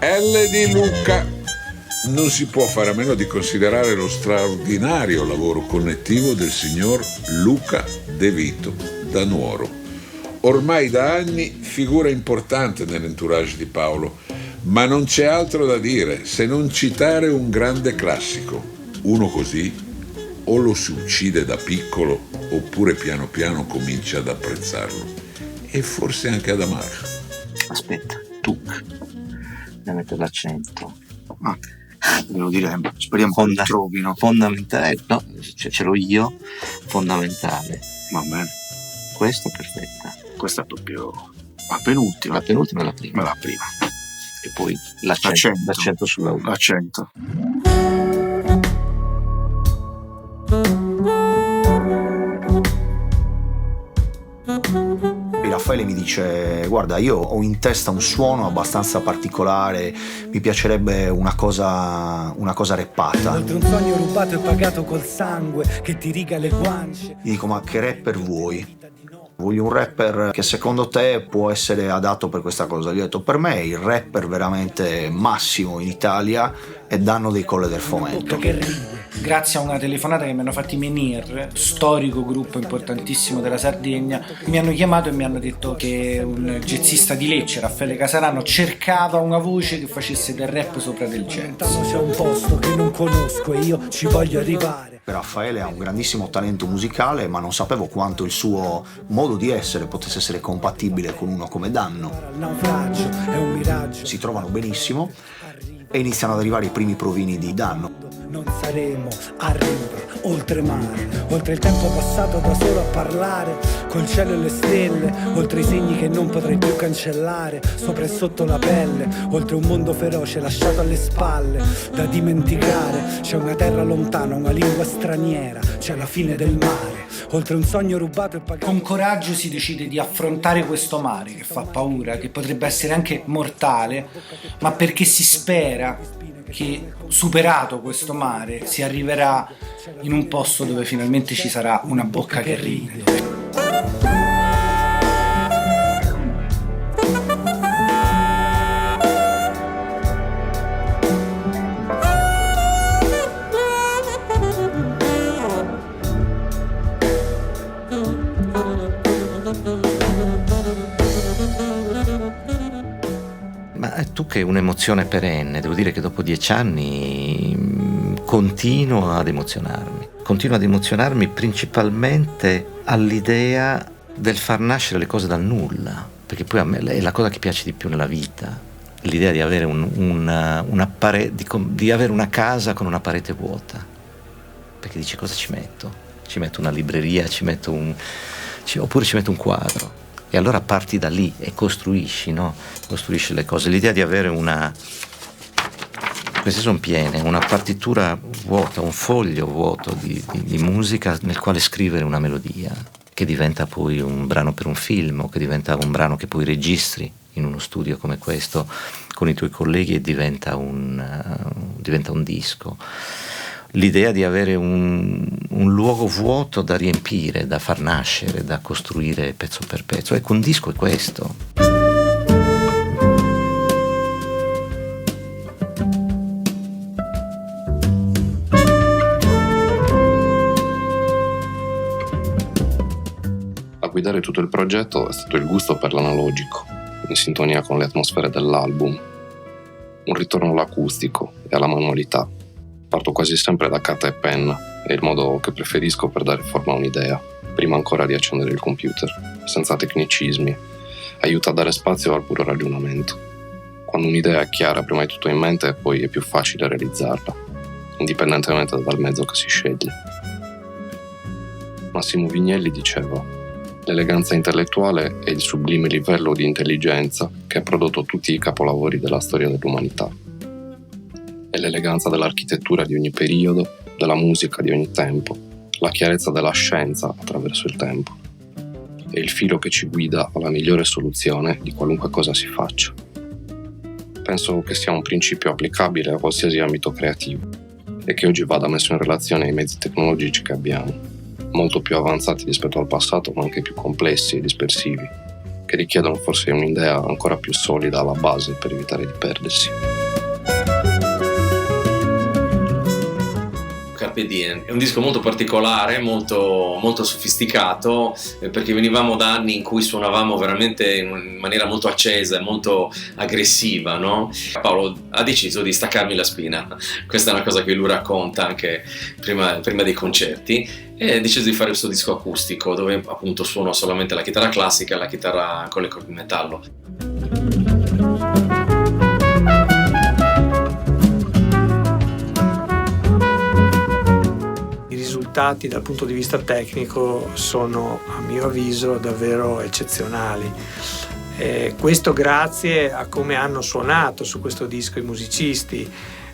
L di Luca. Non si può fare a meno di considerare lo straordinario lavoro connettivo del signor Luca De Vito da Nuoro. Ormai da anni figura importante nell'entourage di Paolo, ma non c'è altro da dire se non citare un grande classico. Uno così o lo si uccide da piccolo oppure piano piano comincia ad apprezzarlo e forse anche ad amarlo.
Aspetta, Tǔk, devo mettere l'accento. Devo dire, speriamo che lo trovino.
Fondamentale, no, ce l'ho io, fondamentale.
Va bene.
Questa è perfetta.
Questa è proprio la penultima.
La penultima è la prima.
La prima.
E poi l'accento sulla U.
L'accento. Raffaele mi dice: guarda, io ho in testa un suono abbastanza particolare, mi piacerebbe una cosa rappata.
Oltre un sogno rubato e pagato col sangue che ti riga le guance.
Gli dico: ma che rapper vuoi? Voglio un rapper che secondo te può essere adatto per questa cosa. Gli ho detto: per me il rapper veramente massimo in Italia è Danno dei Colle del Fomento.
Grazie a una telefonata che mi hanno fatto i Menhir, storico gruppo importantissimo della Sardegna, mi hanno chiamato e mi hanno detto che un jazzista di Lecce, Raffaele Casarano, cercava una voce che facesse del rap sopra del jazz.
C'è un posto che non conosco e io ci voglio arrivare.
Raffaele ha un grandissimo talento musicale, ma non sapevo quanto il suo modo di essere potesse essere compatibile con uno come Danno.
Il naufragio è un miraggio.
Si trovano benissimo e iniziano ad arrivare i primi provini di Danno.
Non saremo a riva, oltre mare, oltre il tempo passato da solo a parlare, col cielo e le stelle, oltre i segni che non potrei più cancellare, sopra e sotto la pelle, oltre un mondo feroce lasciato alle spalle, da dimenticare, c'è una terra lontana, una lingua straniera, c'è la fine del mare, oltre un sogno rubato e pagato. Con coraggio si decide di affrontare questo mare che fa paura, che potrebbe essere anche mortale, ma perché si spera
che, superato questo mare, si arriverà in un posto dove finalmente ci sarà una bocca che ride.
Tu che è un'emozione perenne, devo dire che dopo 10 anni continuo ad emozionarmi principalmente all'idea del far nascere le cose dal nulla, perché poi a me è la cosa che piace di più nella vita, l'idea di avere di avere una casa con una parete vuota, perché dici cosa ci metto? Ci metto una libreria, oppure ci metto un quadro. E allora parti da lì e costruisci, no? Costruisci le cose. L'idea di avere queste sono piene, una partitura vuota, un foglio vuoto di musica nel quale scrivere una melodia, che diventa poi un brano per un film, o che diventa un brano che poi registri in uno studio come questo con i tuoi colleghi e diventa un disco. L'idea di avere un luogo vuoto da riempire, da far nascere, da costruire pezzo per pezzo. Ecco, un disco è questo.
A guidare tutto il progetto è stato il gusto per l'analogico, in sintonia con le atmosfere dell'album. Un ritorno all'acustico e alla manualità. Parto quasi sempre da carta e penna, è il modo che preferisco per dare forma a un'idea, prima ancora di accendere il computer, senza tecnicismi. Aiuta a dare spazio al puro ragionamento. Quando un'idea è chiara prima di tutto in mente, poi è più facile realizzarla, indipendentemente dal mezzo che si sceglie. Massimo Vignelli diceva: l'eleganza intellettuale è il sublime livello di intelligenza che ha prodotto tutti i capolavori della storia dell'umanità. È l'eleganza dell'architettura di ogni periodo, della musica di ogni tempo, la chiarezza della scienza attraverso il tempo. È il filo che ci guida alla migliore soluzione di qualunque cosa si faccia. Penso che sia un principio applicabile a qualsiasi ambito creativo e che oggi vada messo in relazione ai mezzi tecnologici che abbiamo, molto più avanzati rispetto al passato, ma anche più complessi e dispersivi, che richiedono forse un'idea ancora più solida alla base per evitare di perdersi.
Carpe Diem. È un disco molto particolare, molto, molto sofisticato, perché venivamo da anni in cui suonavamo veramente in maniera molto accesa e molto aggressiva, no? Paolo ha deciso di staccarmi la spina. Questa è una cosa che lui racconta anche prima dei concerti, e ha deciso di fare questo disco acustico dove appunto suono solamente la chitarra classica e la chitarra con le corde di metallo.
Dal punto di vista tecnico sono, a mio avviso, davvero eccezionali. Questo grazie a come hanno suonato su questo disco i musicisti,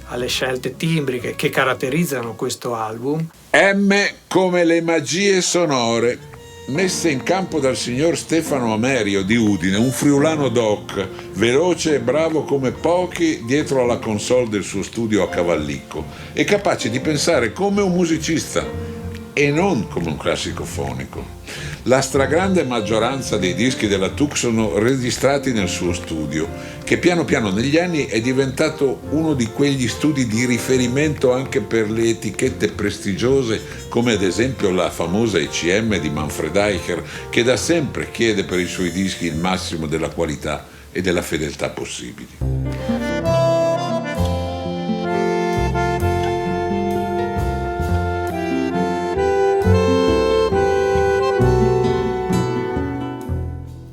alle scelte timbriche che caratterizzano questo album.
M come le magie sonore messe in campo dal signor Stefano Amerio di Udine, un friulano doc, veloce e bravo come pochi dietro alla console del suo studio a Cavallicco e capace di pensare come un musicista e non come un classico fonico. La stragrande maggioranza dei dischi della Tǔk sono registrati nel suo studio, che piano piano negli anni è diventato uno di quegli studi di riferimento anche per le etichette prestigiose, come ad esempio la famosa ECM di Manfred Eicher, che da sempre chiede per i suoi dischi il massimo della qualità e della fedeltà possibili.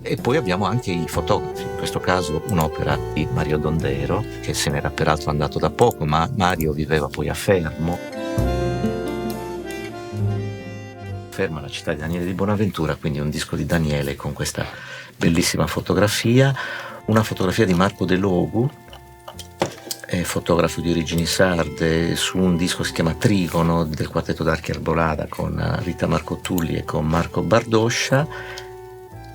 E poi abbiamo anche i fotografi, in questo caso un'opera di Mario Dondero, che se n'era peraltro andato da poco, ma Mario viveva poi a Fermo. Fermo è la città di Daniele di Bonaventura, quindi un disco di Daniele con questa bellissima fotografia, una fotografia di Marco De Logu, fotografo di origini sarde, su un disco che si chiama Trigono del quartetto d'Archi Arbolada con Rita Marco Tulli e con Marco Bardoscia.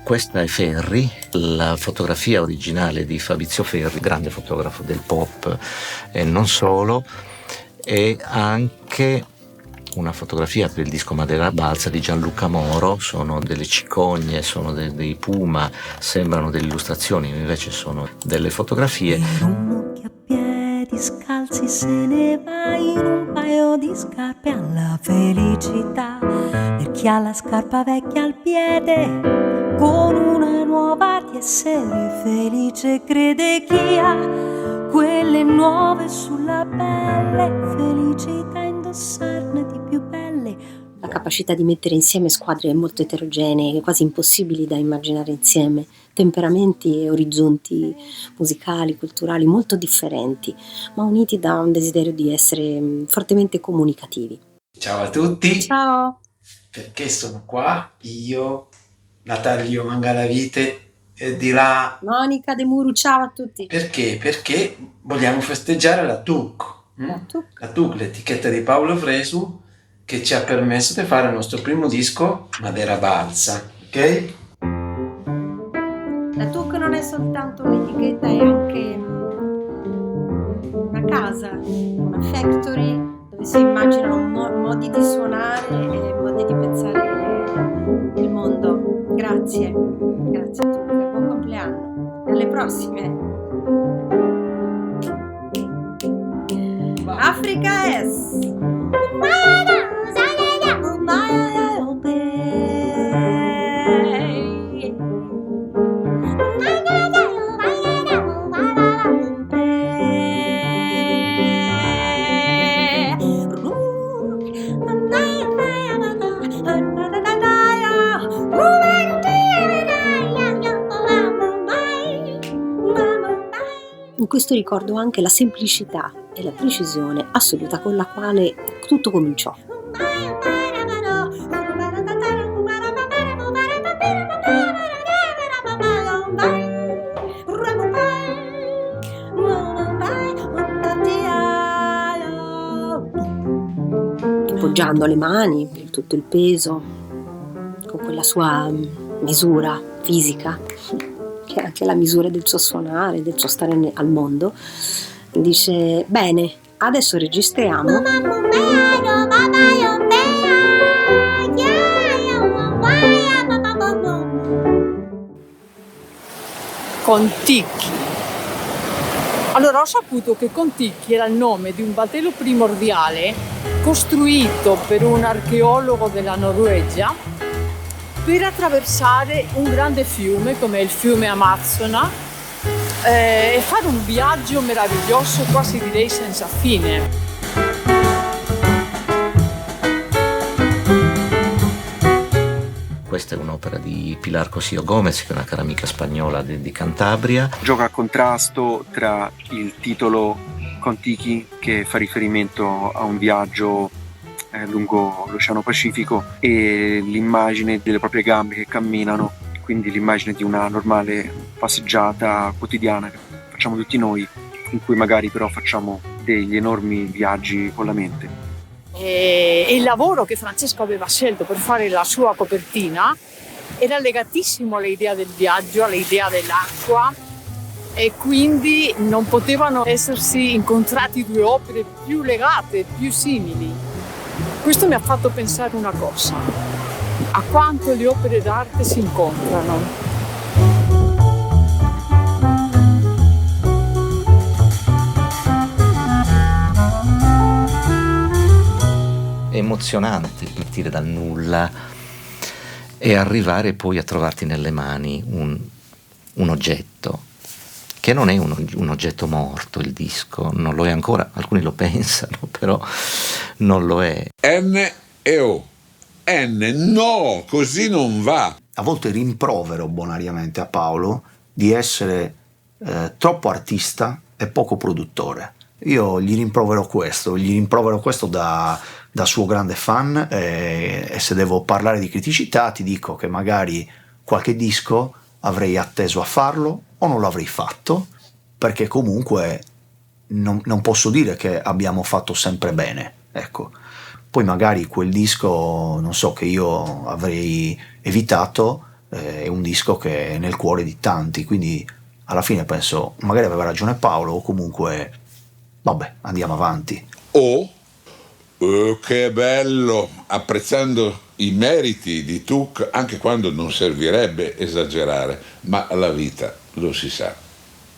Questa è Ferri, la fotografia originale di Fabrizio Ferri, grande fotografo del pop e non solo, e anche una fotografia per il disco Madera Balsa di Gianluca Moro. Sono delle cicogne, sono dei puma, sembrano delle illustrazioni, invece sono delle fotografie.
Che a piedi scalzi se ne va in un paio di scarpe alla felicità. Per chi ha la scarpa vecchia al piede, con una nuova di essere felice, crede chi ha quelle nuove sulla pelle, felicità indossarne di più belle.
La capacità di mettere insieme squadre molto eterogenee, quasi impossibili da immaginare insieme, temperamenti e orizzonti musicali, culturali molto differenti, ma uniti da un desiderio di essere fortemente comunicativi.
Ciao a tutti.
Ciao.
Perché sono qua? Io, Natalio Mangalavite, e di là.
Monica De Muru, ciao a tutti.
Perché? Perché vogliamo festeggiare la Tǔk. La Tǔk, l'etichetta di Paolo Fresu, che ci ha permesso di fare il nostro primo disco Madera Balsa, ok?
La Tǔk non è soltanto un'etichetta, è anche una casa, una factory dove si immaginano modi di suonare e modi di pensare il mondo. Grazie Tǔk, buon compleanno, alle prossime. Africa es. In questo ricordo anche la semplicità e la precisione assoluta con la quale tutto cominciò. Appoggiando le mani, tutto il peso, con quella sua misura fisica, che è anche la misura del suo suonare, del suo stare al mondo, dice: bene, adesso registriamo.
Conticchi. Allora, ho saputo che Conticchi era il nome di un battello primordiale costruito per un archeologo della Norvegia per attraversare un grande fiume come il fiume Amazzona e fare un viaggio meraviglioso, quasi direi senza fine.
Questa è un'opera di Pilar Cosío Gómez, che è una cara amica spagnola di Cantabria.
Gioca a contrasto tra il titolo Conticchi, che fa riferimento a un viaggio lungo l'Oceano Pacifico, e l'immagine delle proprie gambe che camminano, quindi l'immagine di una normale passeggiata quotidiana che facciamo tutti noi, in cui magari però facciamo degli enormi viaggi con la mente.
E il lavoro che Francesco aveva scelto per fare la sua copertina era legatissimo all'idea del viaggio, all'idea dell'acqua, e quindi non potevano essersi incontrati due opere più legate, più simili. Questo mi ha fatto pensare una cosa: a quanto le opere d'arte si incontrano.
È emozionante partire dal nulla e arrivare poi a trovarti nelle mani un oggetto che non è un oggetto morto. Il disco non lo è ancora, alcuni lo pensano, però non lo è.
N e O. N, no, così non va.
A volte rimprovero bonariamente a Paolo di essere troppo artista e poco produttore. Io gli rimprovero questo da suo grande fan, e se devo parlare di criticità ti dico che magari qualche disco avrei atteso a farlo o non l'avrei fatto, perché comunque non posso dire che abbiamo fatto sempre bene, ecco. Poi magari quel disco, non so, che io avrei evitato, è un disco che è nel cuore di tanti, quindi alla fine penso magari aveva ragione Paolo, o comunque vabbè, andiamo avanti.
Che bello, apprezzando i meriti di Tǔk anche quando non servirebbe esagerare, ma la vita lo si sa,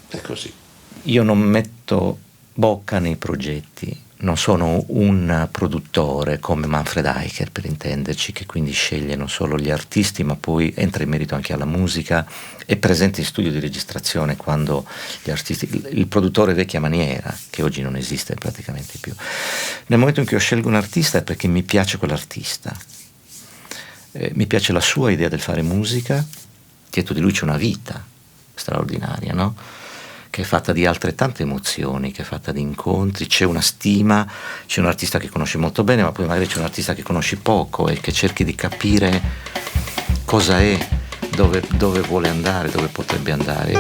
è così.
Io non metto bocca nei progetti, non sono un produttore come Manfred Eicher, per intenderci, che quindi sceglie non solo gli artisti ma poi entra in merito anche alla musica, è presente in studio di registrazione quando gli artisti, il produttore vecchia maniera, che oggi non esiste praticamente più. Nel momento in cui io scelgo un artista è perché mi piace quell'artista, mi piace la sua idea del fare musica, dietro di lui c'è una vita straordinaria, no? Che è fatta di altrettante emozioni, che è fatta di incontri, c'è una stima, c'è un artista che conosci molto bene, ma poi magari c'è un artista che conosci poco e che cerchi di capire cosa è, dove vuole andare, dove potrebbe andare.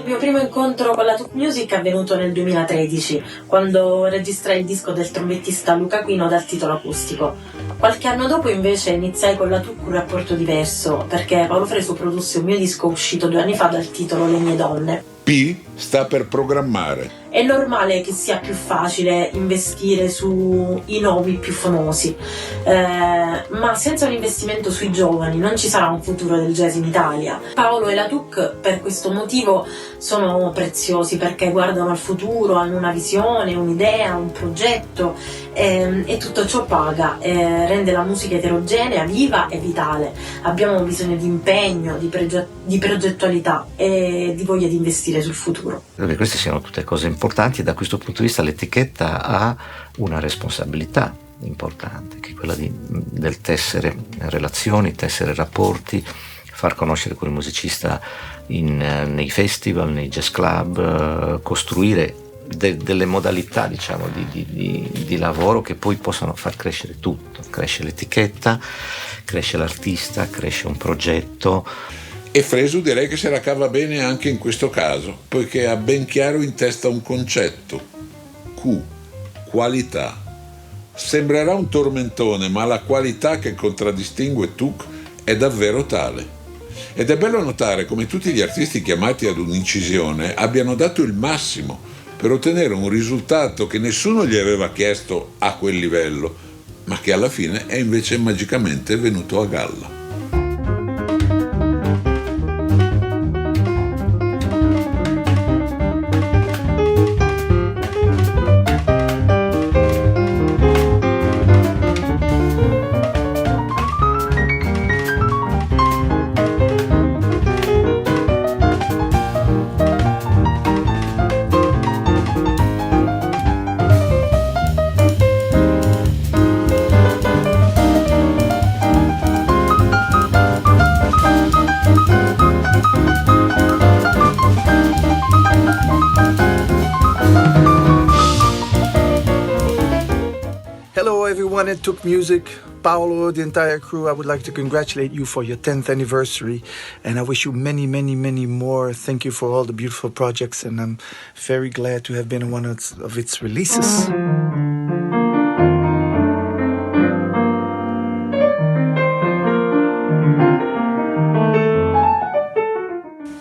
Il primo incontro con la Tǔk Music è avvenuto nel 2013, quando registrai il disco del trombettista Luca Quino dal titolo acustico. Qualche anno dopo invece iniziai con la Tǔk un rapporto diverso, perché Paolo Fresu produsse un mio disco uscito 2 anni fa dal titolo Le mie donne.
P sta per programmare.
È normale che sia più facile investire sui nomi più famosi, ma senza un investimento sui giovani non ci sarà un futuro del jazz in Italia. Paolo e la Tǔk per questo motivo sono preziosi, perché guardano al futuro, hanno una visione, un'idea, un progetto, e tutto ciò paga, rende la musica eterogenea, viva e vitale. Abbiamo bisogno di impegno, di progettualità e di voglia di investire sul futuro.
Credo che queste siano tutte cose importanti e da questo punto di vista l'etichetta ha una responsabilità importante, che è quella del tessere relazioni, tessere rapporti, far conoscere quel musicista nei festival, nei jazz club, costruire delle modalità, diciamo, di lavoro che poi possano far crescere tutto. Cresce l'etichetta, cresce l'artista, cresce un progetto.
E Fresu direi che se la cava bene anche in questo caso, poiché ha ben chiaro in testa un concetto: Q, qualità. Sembrerà un tormentone, ma la qualità che contraddistingue Tǔk è davvero tale. Ed è bello notare come tutti gli artisti chiamati ad un'incisione abbiano dato il massimo per ottenere un risultato che nessuno gli aveva chiesto a quel livello, ma che alla fine è invece magicamente venuto a galla.
At Tǔk Music, Paolo, the entire crew, I would like to congratulate you for your 10th anniversary, and I wish you many, many, many more. Thank you for all the beautiful projects, and I'm very glad to have been one of its releases.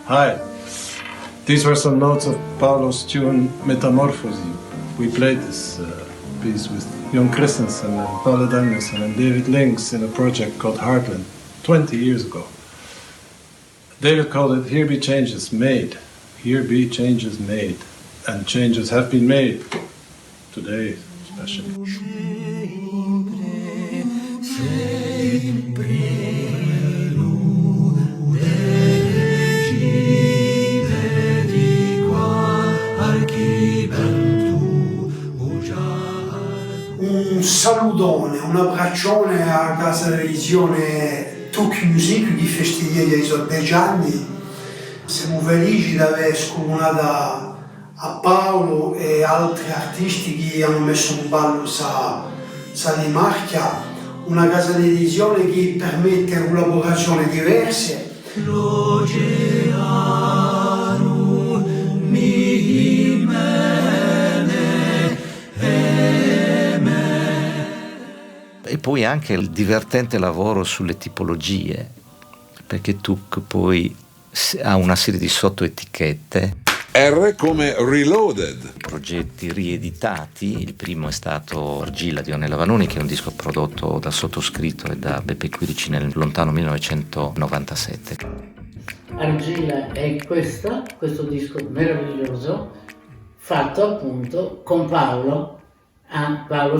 Hi, these were some notes of Paolo's tune Metamorphosi. We played this piece with Jon Christensen and Paolo Danielson and David Links in a project called Heartland 20 years ago. David called it Here Be Changes Made. Here be changes made. And changes have been made. Today, especially.
Un salutone, un abbraccione a casa televisione Tǔk Music di festeggiare i suoi 10 anni. Siamo felici di aver scomunata a Paolo e altri artisti che hanno messo in ballo questa marca, una casa televisione che permette collaborazioni diverse.
E poi anche il divertente lavoro sulle tipologie, perché Tǔk poi ha una serie di sottoetichette.
R come Reloaded.
Progetti rieditati, il primo è stato Argilla di Onella Vanoni, che è un disco prodotto dal sottoscritto e da Beppe Quirici nel lontano 1997.
Argilla è questo disco meraviglioso, fatto appunto con Paolo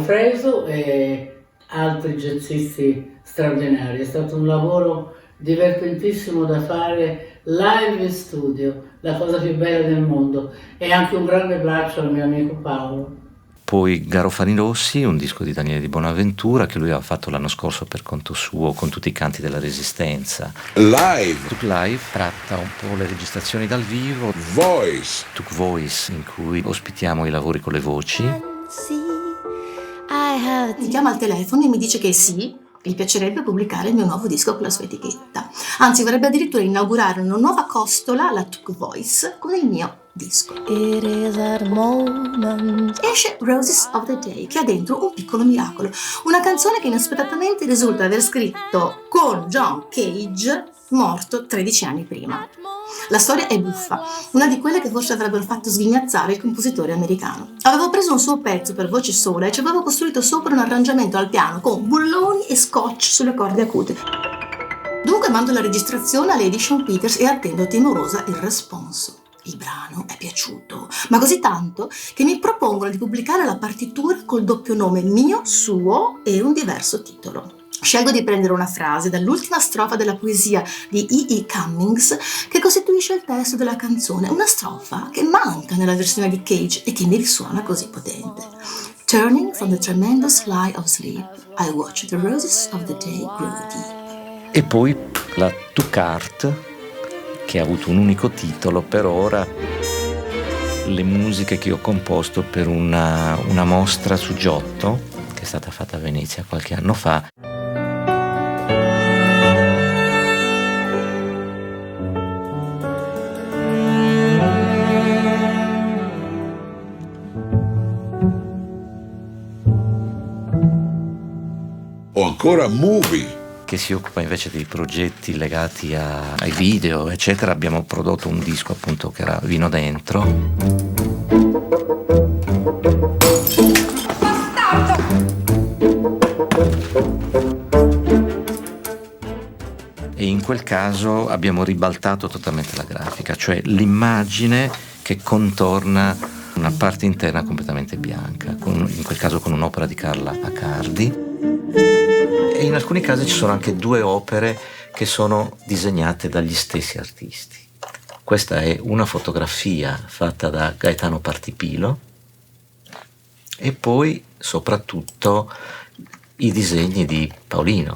Fresu e altri jazzisti straordinari. È stato un lavoro divertentissimo da fare live in studio, la cosa più bella del mondo, e anche un grande abbraccio al mio amico Paolo.
Poi Garofani Rossi, un disco di Daniele Di Bonaventura che lui aveva fatto l'anno scorso per conto suo con tutti i canti della Resistenza.
Live.
Tǔk Live tratta un po' le registrazioni dal vivo.
Voice.
Tǔk Voice, in cui ospitiamo i lavori con le voci.
Mi chiama al telefono e mi dice che sì, gli piacerebbe pubblicare il mio nuovo disco con la sua etichetta. Anzi, vorrebbe addirittura inaugurare una nuova costola, la Tǔk Voice, con il mio disco. Esce Roses of the Day, che ha dentro un piccolo miracolo, una canzone che inaspettatamente risulta aver scritto con John Cage, morto 13 anni prima. La storia è buffa, una di quelle che forse avrebbero fatto sghignazzare il compositore americano. Avevo preso un suo pezzo per voce sola e ci avevo costruito sopra un arrangiamento al piano con bulloni e scotch sulle corde acute. Dunque mando la registrazione a Lady Sean Peters e attendo timorosa il responso. Il brano è piaciuto, ma così tanto che mi propongono di pubblicare la partitura col doppio nome mio, suo e un diverso titolo. Scelgo di prendere una frase dall'ultima strofa della poesia di E. Cummings che costituisce il testo della canzone, una strofa che manca nella versione di Cage e che mi risuona così potente. Turning from the tremendous lie of sleep, I watch the roses of the day grow deep.
E poi la Tǔk Art, che ha avuto un unico titolo per ora, le musiche che ho composto per una mostra su Giotto, che è stata fatta a Venezia qualche anno fa.
O ancora Movie,
che si occupa invece dei progetti legati ai video, eccetera. Abbiamo prodotto un disco appunto che era Vino Dentro. E in quel caso abbiamo ribaltato totalmente la grafica, cioè l'immagine che contorna una parte interna completamente bianca, in quel caso con un'opera di Carla Accardi. E in alcuni casi ci sono anche due opere che sono disegnate dagli stessi artisti. Questa è una fotografia fatta da Gaetano Partipilo e poi soprattutto i disegni di Paolino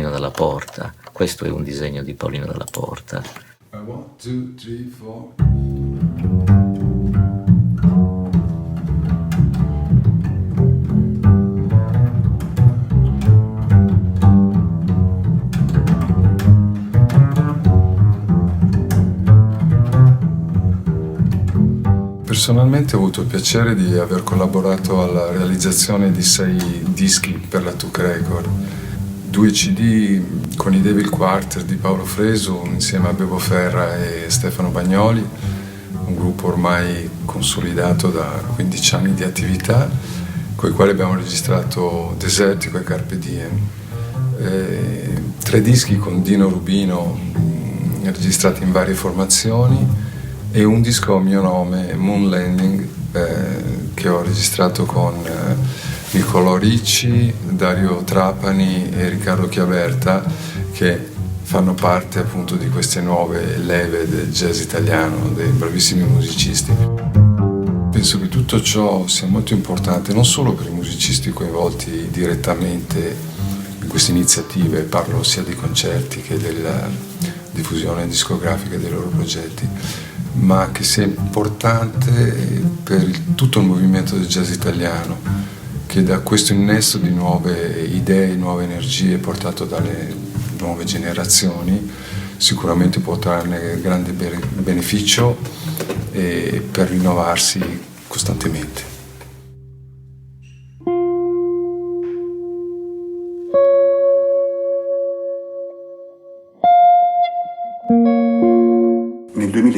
Dalla Porta. Questo è un disegno di Paolino Dalla Porta.
1, 2, 3, 4. Personalmente ho avuto il piacere di aver collaborato alla realizzazione di 6 dischi per la Tǔk Record, 2 CD con i Devil Quarter di Paolo Fresu insieme a Bebo Ferra e Stefano Bagnoli, un gruppo ormai consolidato da 15 anni di attività, con i quali abbiamo registrato Desertico e Carpe Diem. 3 dischi con Dino Rubino registrati in varie formazioni e un disco a mio nome, Moon Landing, che ho registrato con Niccolò Ricci, Dario Trapani e Riccardo Chiaberta, che fanno parte appunto di queste nuove leve del jazz italiano, dei bravissimi musicisti. Penso che tutto ciò sia molto importante non solo per i musicisti coinvolti direttamente in queste iniziative, parlo sia dei concerti che della diffusione discografica dei loro progetti, ma che sia importante per tutto il movimento del jazz italiano, che da questo innesto di nuove idee, nuove energie portato dalle nuove generazioni sicuramente può trarne grande beneficio per rinnovarsi costantemente.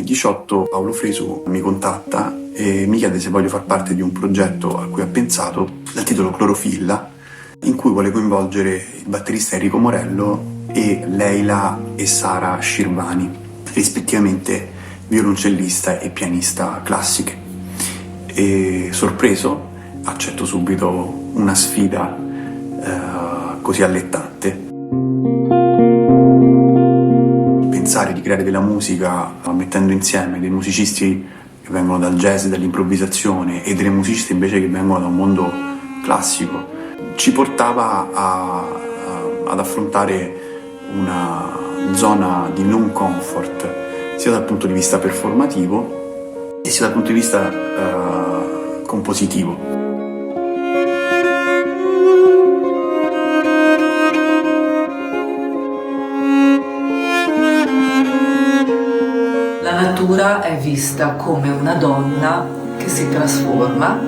2018 Paolo Fresu mi contatta e mi chiede se voglio far parte di un progetto a cui ha pensato dal titolo Clorofilla, in cui vuole coinvolgere il batterista Enrico Morello e Leila e Sara Shirvani, rispettivamente violoncellista e pianista classiche. E sorpreso accetto subito una sfida così allettante. Pensare di creare della musica mettendo insieme dei musicisti che vengono dal jazz, dall'improvvisazione, e delle musiciste invece che vengono da un mondo classico ci portava ad affrontare una zona di non comfort, sia dal punto di vista performativo e sia dal punto di vista compositivo.
La natura è vista come una donna che si trasforma,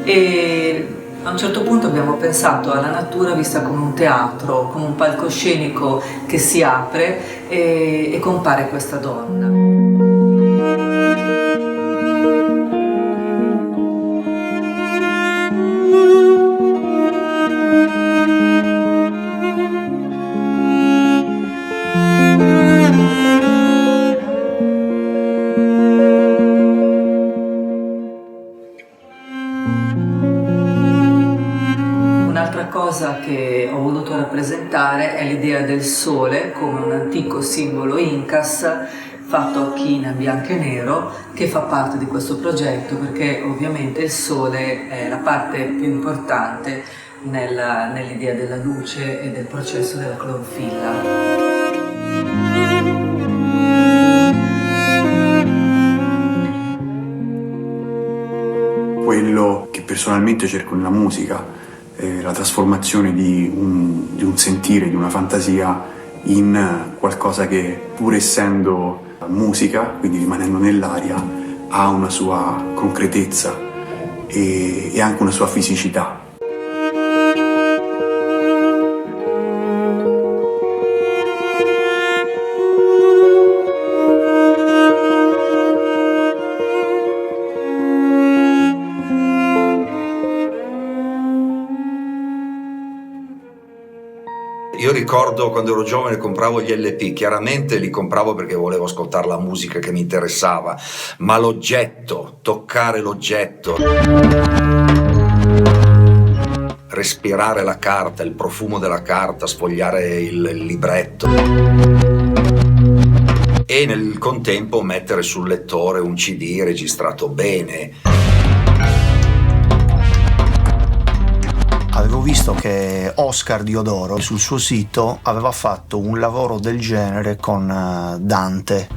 e a un certo punto abbiamo pensato alla natura vista come un teatro, come un palcoscenico che si apre e compare questa donna. Cosa che ho voluto rappresentare è l'idea del sole come un antico simbolo Incas fatto a china bianco e nero, che fa parte di questo progetto perché ovviamente il sole è la parte più importante nell'idea della luce e del processo della clorofilla.
Quello che personalmente cerco nella musica è la trasformazione di un sentire, di una fantasia in qualcosa che, pur essendo musica, quindi rimanendo nell'aria, ha una sua concretezza e anche una sua fisicità.
Io ricordo quando ero giovane compravo gli LP, chiaramente li compravo perché volevo ascoltare la musica che mi interessava, ma l'oggetto, toccare l'oggetto, respirare la carta, il profumo della carta, sfogliare il libretto e nel contempo mettere sul lettore un CD registrato bene.
Avevo visto che Oscar Diodoro sul suo sito aveva fatto un lavoro del genere con Dante.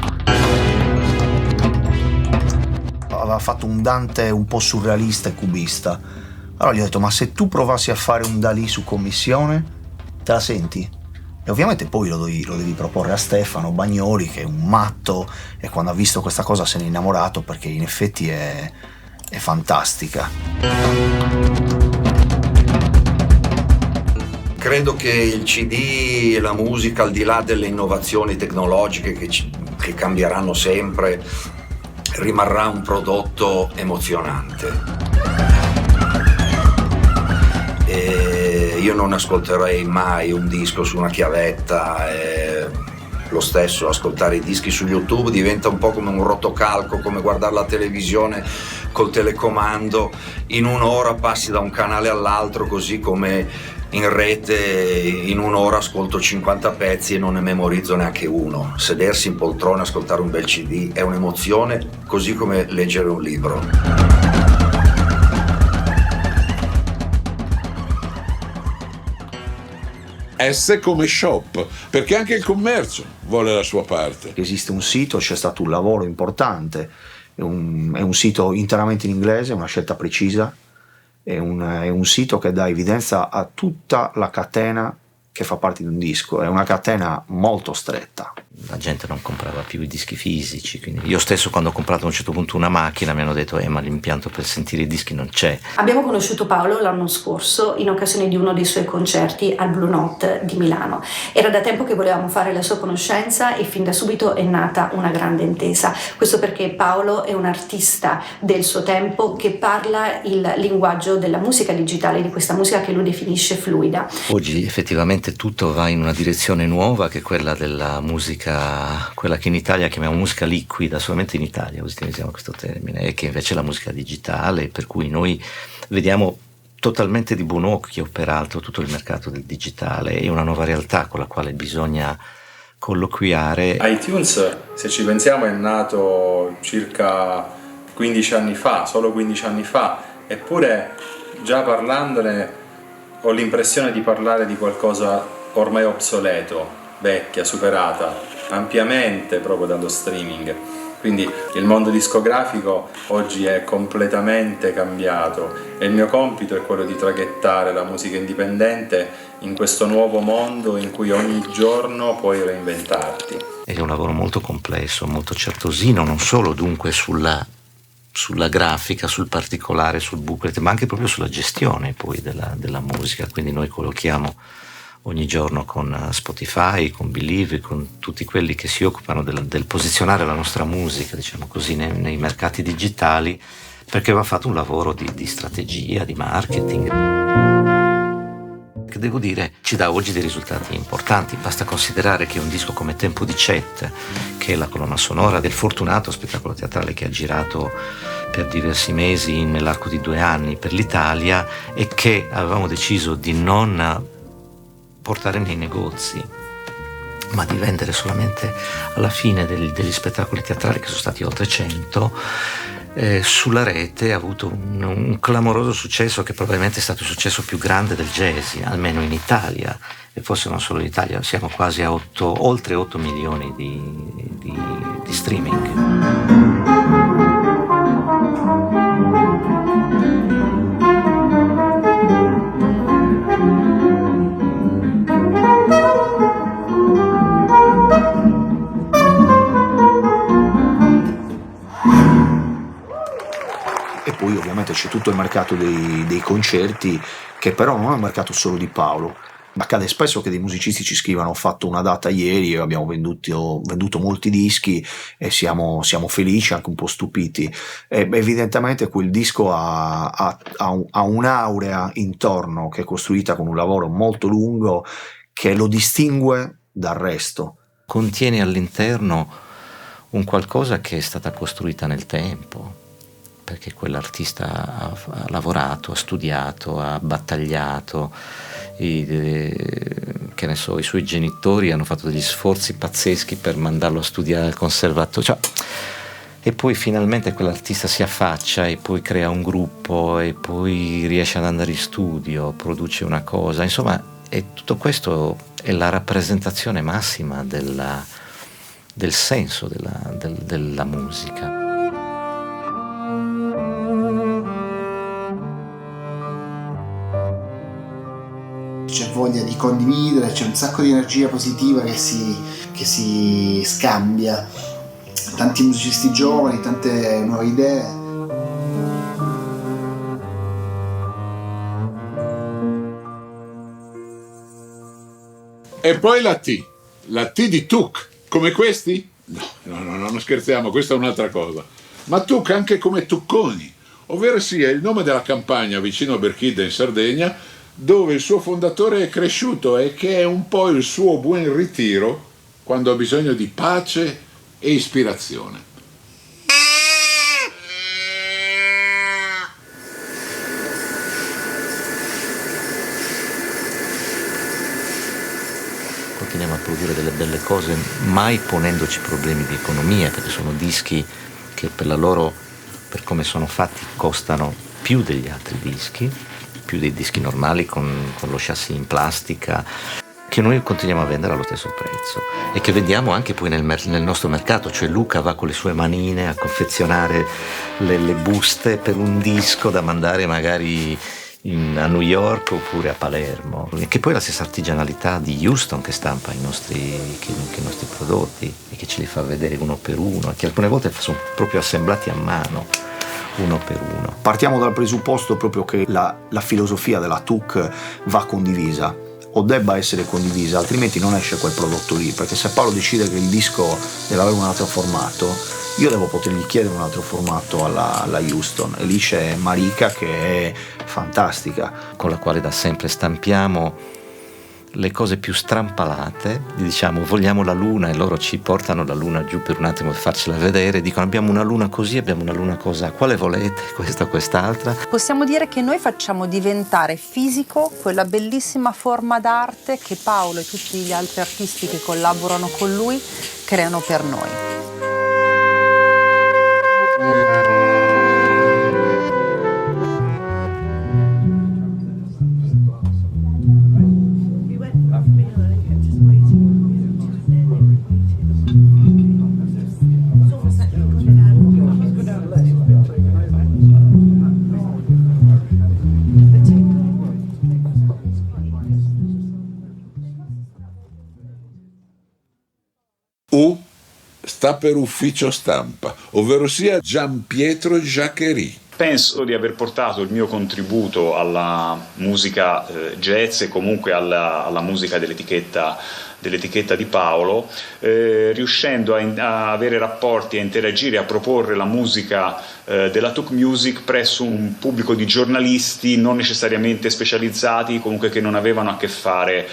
Aveva fatto un Dante un po' surrealista e cubista. Allora gli ho detto: ma se tu provassi a fare un Dalì su commissione, te la senti? E ovviamente poi lo devi proporre a Stefano Bagnoli, che è un matto, e quando ha visto questa cosa se n'è innamorato perché in effetti è fantastica.
Credo che il CD e la musica, al di là delle innovazioni tecnologiche che cambieranno sempre, rimarrà un prodotto emozionante. E io non ascolterei mai un disco su una chiavetta. Lo stesso, ascoltare i dischi su YouTube diventa un po' come un rotocalco, come guardare la televisione col telecomando. In un'ora passi da un canale all'altro, così come in rete in un'ora ascolto 50 pezzi e non ne memorizzo neanche uno. Sedersi in poltrona e ascoltare un bel CD è un'emozione, così come leggere un libro.
S come shop, perché anche il commercio vuole la sua parte.
Esiste un sito, c'è stato un lavoro importante, è un sito interamente in inglese, una scelta precisa, è un sito che dà evidenza a tutta la catena che fa parte di un disco, è una catena molto stretta.
la gente non comprava più i dischi fisici, quindi io stesso quando ho comprato a un certo punto una macchina mi hanno detto ma l'impianto per sentire i dischi non c'è.
Abbiamo conosciuto Paolo l'anno scorso in occasione di uno dei suoi concerti al Blue Note di Milano. Era da tempo che volevamo fare la sua conoscenza e fin da subito è nata una grande intesa. Questo perché Paolo è un artista del suo tempo che parla il linguaggio della musica digitale, di questa musica che lui definisce fluida.
Oggi effettivamente tutto va in una direzione nuova, che è quella della musica, quella che in Italia chiamiamo musica liquida, solamente in Italia utilizziamo questo termine, e che invece è la musica digitale, per cui noi vediamo totalmente di buon occhio peraltro tutto il mercato del digitale. È una nuova realtà con la quale bisogna colloquiare.
iTunes, se ci pensiamo, è nato circa 15 anni fa, solo 15 anni fa, eppure già parlandone ho l'impressione di parlare di qualcosa ormai obsoleto, vecchia, superata ampiamente proprio dallo streaming. Quindi il mondo discografico oggi è completamente cambiato e il mio compito è quello di traghettare la musica indipendente in questo nuovo mondo in cui ogni giorno puoi reinventarti.
È un lavoro molto complesso, molto certosino, non solo dunque sulla grafica, sul particolare, sul booklet, ma anche proprio sulla gestione poi della musica. Quindi noi collochiamo ogni giorno con Spotify, con Believe, con tutti quelli che si occupano del posizionare la nostra musica, diciamo così, nei mercati digitali, perché va fatto un lavoro di strategia, di marketing, che devo dire ci dà oggi dei risultati importanti. Basta considerare che un disco come Tempo di Chet, che è la colonna sonora del fortunato spettacolo teatrale che ha girato per diversi mesi nell'arco di 2 anni per l'Italia e che avevamo deciso di non portare nei negozi, ma di vendere solamente alla fine degli spettacoli teatrali, che sono stati oltre 100, sulla rete, ha avuto un clamoroso successo, che probabilmente è stato il successo più grande del jazz, almeno in Italia, e forse non solo in Italia. Siamo quasi a oltre 8 milioni di streaming.
E poi ovviamente c'è tutto il mercato dei concerti, che però non è un mercato solo di Paolo. Accade spesso che dei musicisti ci scrivano: ho fatto una data ieri e abbiamo venduto molti dischi e siamo felici, anche un po' stupiti. E evidentemente quel disco ha un'aurea intorno che è costruita con un lavoro molto lungo che lo distingue dal resto.
Contiene all'interno un qualcosa che è stata costruita nel tempo, perché quell'artista ha lavorato, ha studiato, ha battagliato, che ne so, i suoi genitori hanno fatto degli sforzi pazzeschi per mandarlo a studiare al conservatorio, e poi finalmente quell'artista si affaccia e poi crea un gruppo e poi riesce ad andare in studio, produce una cosa, insomma, e tutto questo è la rappresentazione massima del senso della musica.
C'è voglia di condividere, c'è un sacco di energia positiva che si scambia, tanti musicisti giovani, tante nuove idee.
E poi la T di Tǔk, come questi? No, non scherziamo, questa è un'altra cosa. Ma Tǔk anche come Tucconi, ovvero sia il nome della campagna vicino a Berchida in Sardegna, dove il suo fondatore è cresciuto e che è un po' il suo buon ritiro quando ha bisogno di pace e ispirazione.
Continuiamo a produrre delle belle cose, mai ponendoci problemi di economia, perché sono dischi che per come sono fatti, costano più degli altri dischi, più dei dischi normali con lo chassis in plastica, che noi continuiamo a vendere allo stesso prezzo e che vendiamo anche poi nel nostro mercato. Cioè Luca va con le sue manine a confezionare le buste per un disco da mandare magari a New York oppure a Palermo, che poi è la stessa artigianalità di Houston che stampa i nostri prodotti e che ce li fa vedere uno per uno, e che alcune volte sono proprio assemblati a mano, uno per uno.
Partiamo dal presupposto proprio che la filosofia della Tǔk va condivisa o debba essere condivisa, altrimenti non esce quel prodotto lì, perché se Paolo decide che il disco deve avere un altro formato, io devo potergli chiedere un altro formato alla Houston, e lì c'è Marika che è fantastica,
con la quale da sempre stampiamo le cose più strampalate. Diciamo vogliamo la luna e loro ci portano la luna giù per un attimo per farcela vedere, dicono abbiamo una luna così, abbiamo una luna così, quale volete, questa o quest'altra.
Possiamo dire che noi facciamo diventare fisico quella bellissima forma d'arte che Paolo e tutti gli altri artisti che collaborano con lui creano per noi.
U sta per ufficio stampa, ovvero sia Giampietro Giaccheri.
Penso di aver portato il mio contributo alla musica jazz e comunque alla musica dell'etichetta di Paolo, riuscendo a avere rapporti, a interagire, a proporre la musica della Tǔk Music presso un pubblico di giornalisti non necessariamente specializzati, comunque che non avevano a che fare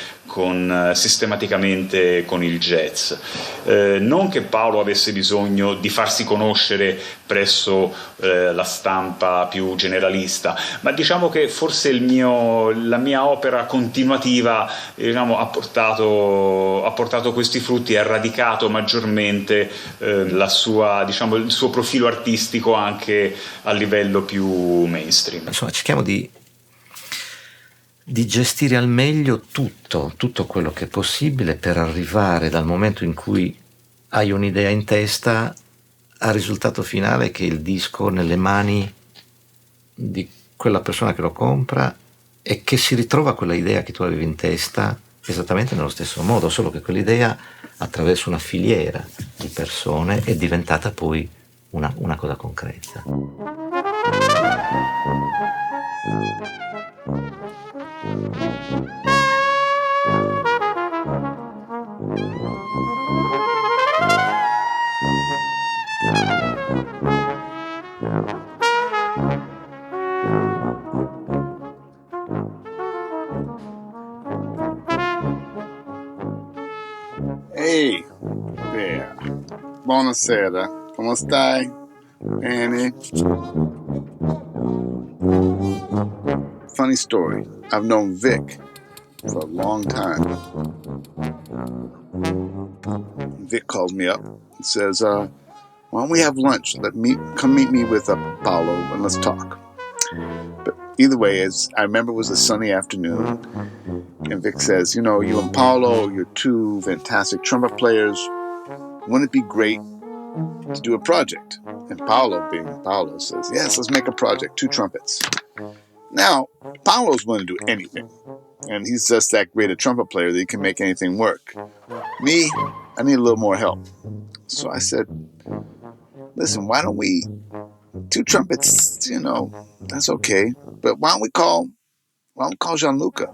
sistematicamente con il jazz. Non che Paolo avesse bisogno di farsi conoscere presso la stampa più generalista, ma diciamo che forse la mia opera continuativa ha portato questi frutti e ha radicato maggiormente il suo profilo artistico anche a livello più mainstream.
Insomma, cerchiamo di gestire al meglio tutto quello che è possibile per arrivare dal momento in cui hai un'idea in testa al risultato finale, che è il disco nelle mani di quella persona che lo compra e che si ritrova quella idea che tu avevi in testa esattamente nello stesso modo, solo che quell'idea attraverso una filiera di persone è diventata poi una cosa concreta.
Ehi, there. Buonasera. Come stai, Annie? Funny story. I've known Vic for a long time. Vic calls me up and says, why don't we have lunch? Come meet me with Paolo and let's talk. But either way, as I remember, it was a sunny afternoon, and Vic says, you and Paolo, you're two fantastic trumpet players. Wouldn't it be great to do a project? And Paolo, being Paolo, says, yes, let's make a project, 2 trumpets. Now, Paolo's willing to do anything, and he's just that great a trumpet player that he can make anything work. Me, I need a little more help. So I said, listen, why don't we, 2 trumpets, that's okay, but why don't we call Gianluca?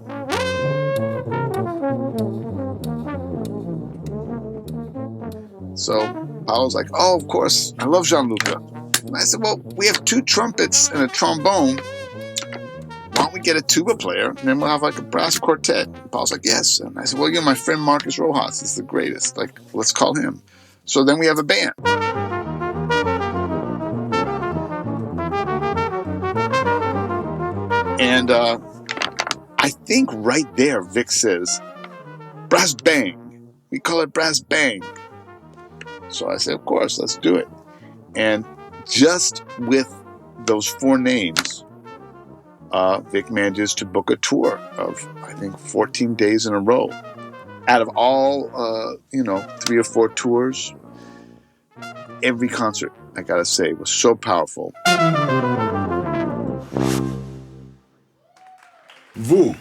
So Paolo's like, oh, of course, I love Gianluca. And I said, well, we have 2 trumpets and a trombone. Why don't we get a tuba player, and then we'll have like a brass quartet? And Paolo's like, yes. And I said, well, my friend Marcus Rojas is the greatest. Like, let's call him. So then we have a band. And I think right there, Vic says, brass bang. We call it brass bang. So I said, of course, let's do it. And just with those 4 names, Vic manages to book a tour of, I think, 14 days in a row. Out of all, 3 or 4 tours, every concert, I gotta say, was so powerful.
V,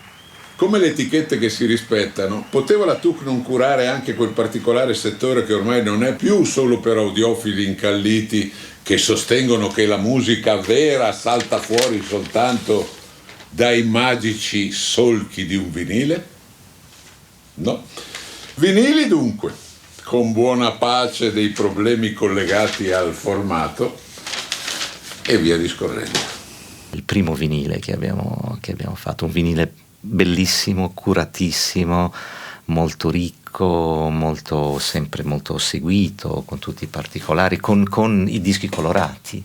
come le etichette che si rispettano, poteva la Tǔk non curare anche quel particolare settore che ormai non è più solo per audiofili incalliti che sostengono che la musica vera salta fuori soltanto dai magici solchi di un vinile? No. Vinili dunque, con buona pace dei problemi collegati al formato e via discorrendo.
Il primo vinile che abbiamo fatto, un vinile bellissimo, curatissimo, molto ricco, sempre molto seguito, con tutti i particolari, con i dischi colorati,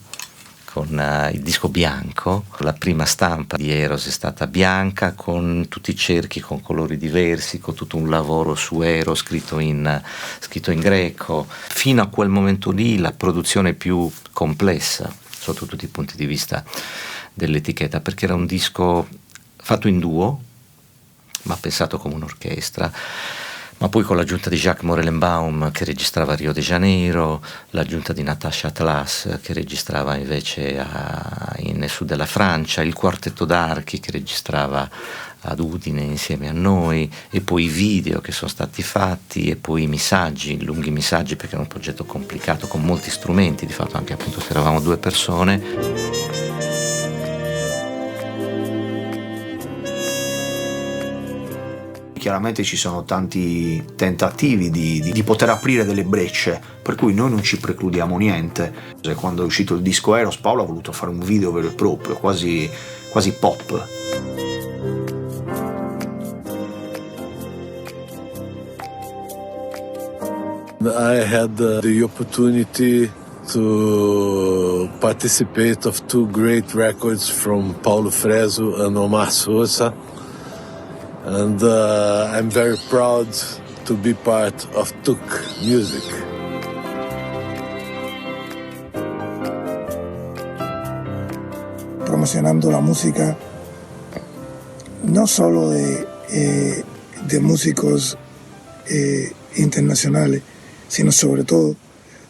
con il disco bianco. La prima stampa di Eros è stata bianca, con tutti i cerchi con colori diversi, con tutto un lavoro su Eros scritto in greco. Fino a quel momento lì la produzione più complessa sotto tutti i punti di vista dell'etichetta, perché era un disco fatto in duo, ma pensato come un'orchestra, ma poi con l'aggiunta di Jacques Morelenbaum che registrava a Rio de Janeiro, l'aggiunta di Natasha Atlas che registrava invece nel sud della Francia, il quartetto d'archi che registrava ad Udine insieme a noi, e poi i video che sono stati fatti, e poi i missaggi, lunghi missaggi, perché era un progetto complicato con molti strumenti, di fatto anche appunto se eravamo 2 persone.
Chiaramente ci sono tanti tentativi di poter aprire delle brecce, per cui noi non ci precludiamo niente. Quando è uscito il disco Eros, Paolo ha voluto fare un video vero e proprio, quasi pop.
I had the opportunity to participate of 2 great records from Paulo Freso and Omar Sosa. And I'm very proud to be part of Tǔk Music.
Promocionando la música no solo de músicos internacionales, sino sobre todo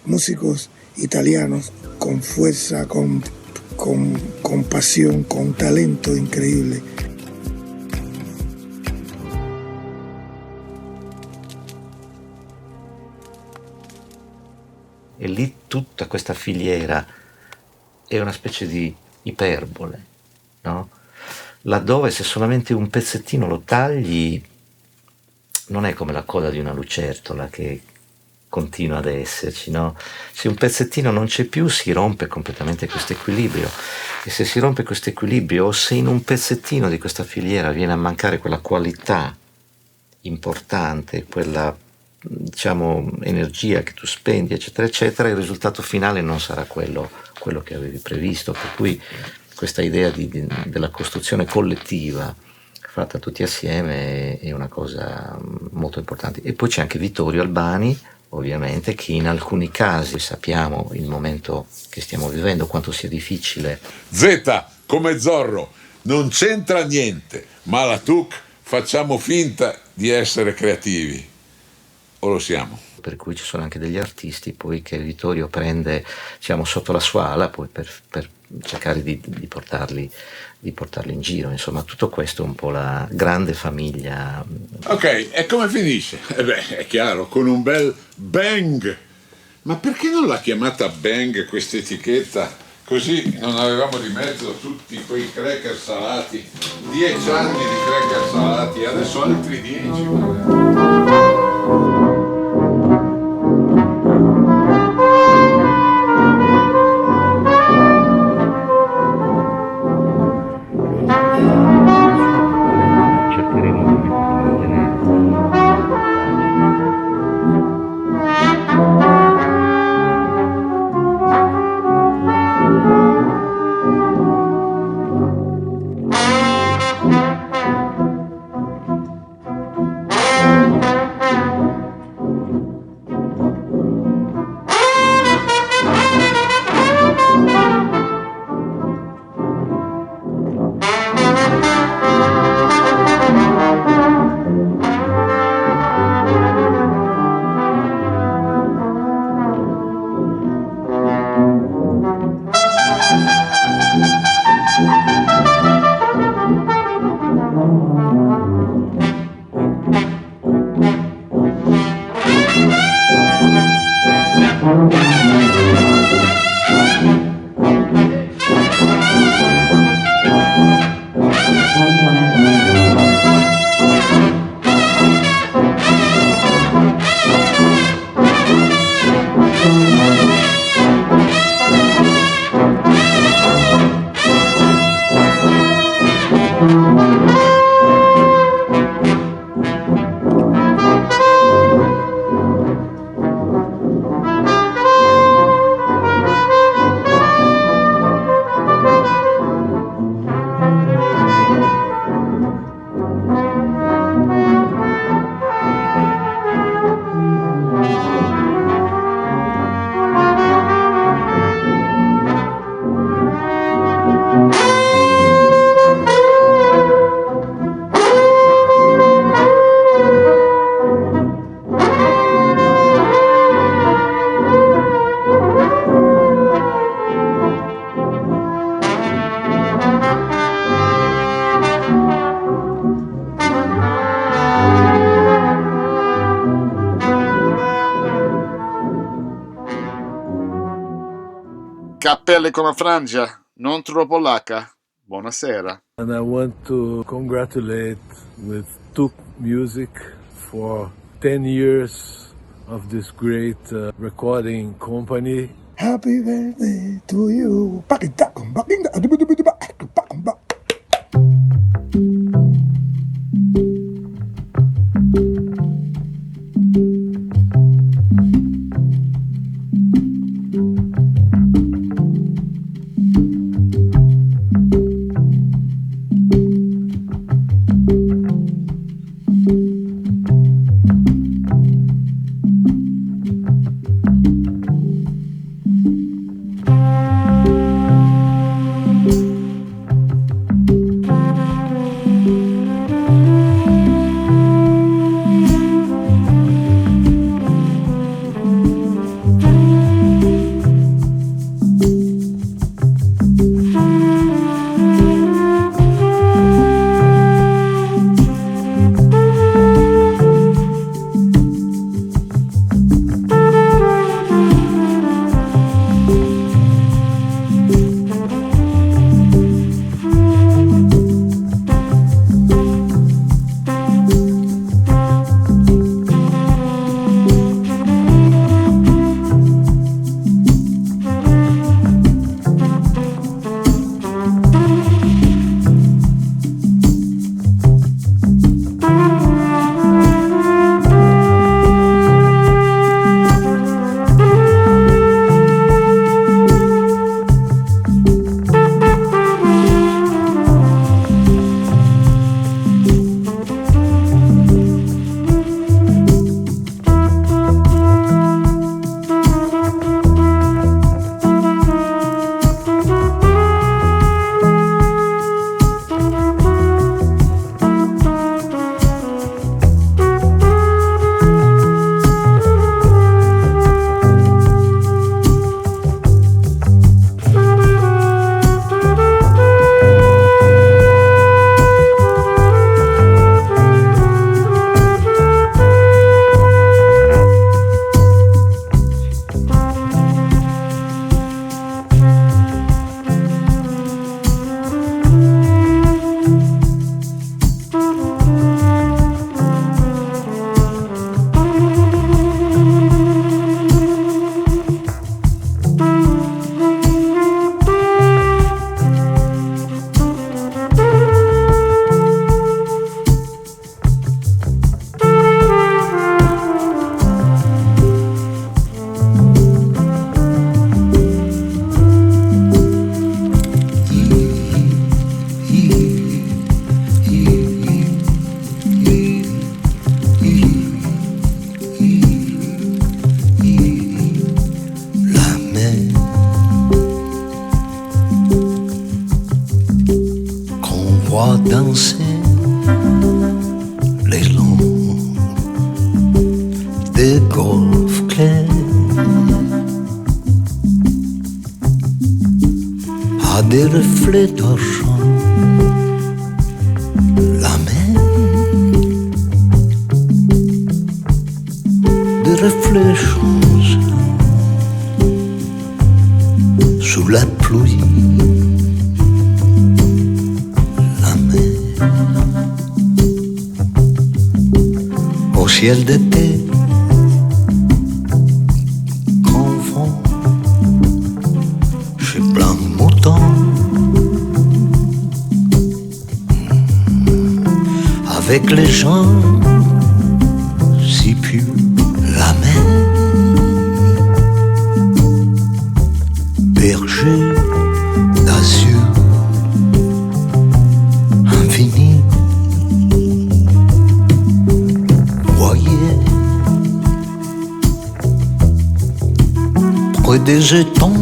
músicos italianos con fuerza, con pasión, con talento increíble.
E lì tutta questa filiera è una specie di iperbole, no? Laddove se solamente un pezzettino lo tagli non è come la coda di una lucertola che continua ad esserci, no? Se un pezzettino non c'è più si rompe completamente questo equilibrio, e se si rompe questo equilibrio, o se in un pezzettino di questa filiera viene a mancare quella qualità importante, quella energia che tu spendi, eccetera eccetera, il risultato finale non sarà quello che avevi previsto. Per cui questa idea della costruzione collettiva fatta tutti assieme è una cosa molto importante. E poi c'è anche Vittorio Albani, ovviamente, che in alcuni casi sappiamo il momento che stiamo vivendo, quanto sia difficile.
Z come Zorro, non c'entra niente, ma la Tǔk facciamo finta di essere creativi. O lo siamo?
Per cui ci sono anche degli artisti poi che Vittorio prende sotto la sua ala poi per cercare di portarli in giro. Insomma, tutto questo è un po' la grande famiglia.
Ok, e come finisce? È chiaro, con un bel bang. Ma perché non l'ha chiamata bang questa etichetta? Così non avevamo di mezzo tutti quei cracker salati. 10 anni di cracker salati, adesso altri 10.
Cappelle con la frangia, non troppo lacca. Buonasera.
And I want to congratulate with Tǔk Music for 10 years of this great recording company.
Happy birthday to you.
danser les longs des golfes clairs à des reflets d'argent. La les choses sous la pluie, la mer, au ciel d'été, grand vent, chez plein de moutons, avec les gens si purs, la mer, berger d'azur infini, voyez près des étangs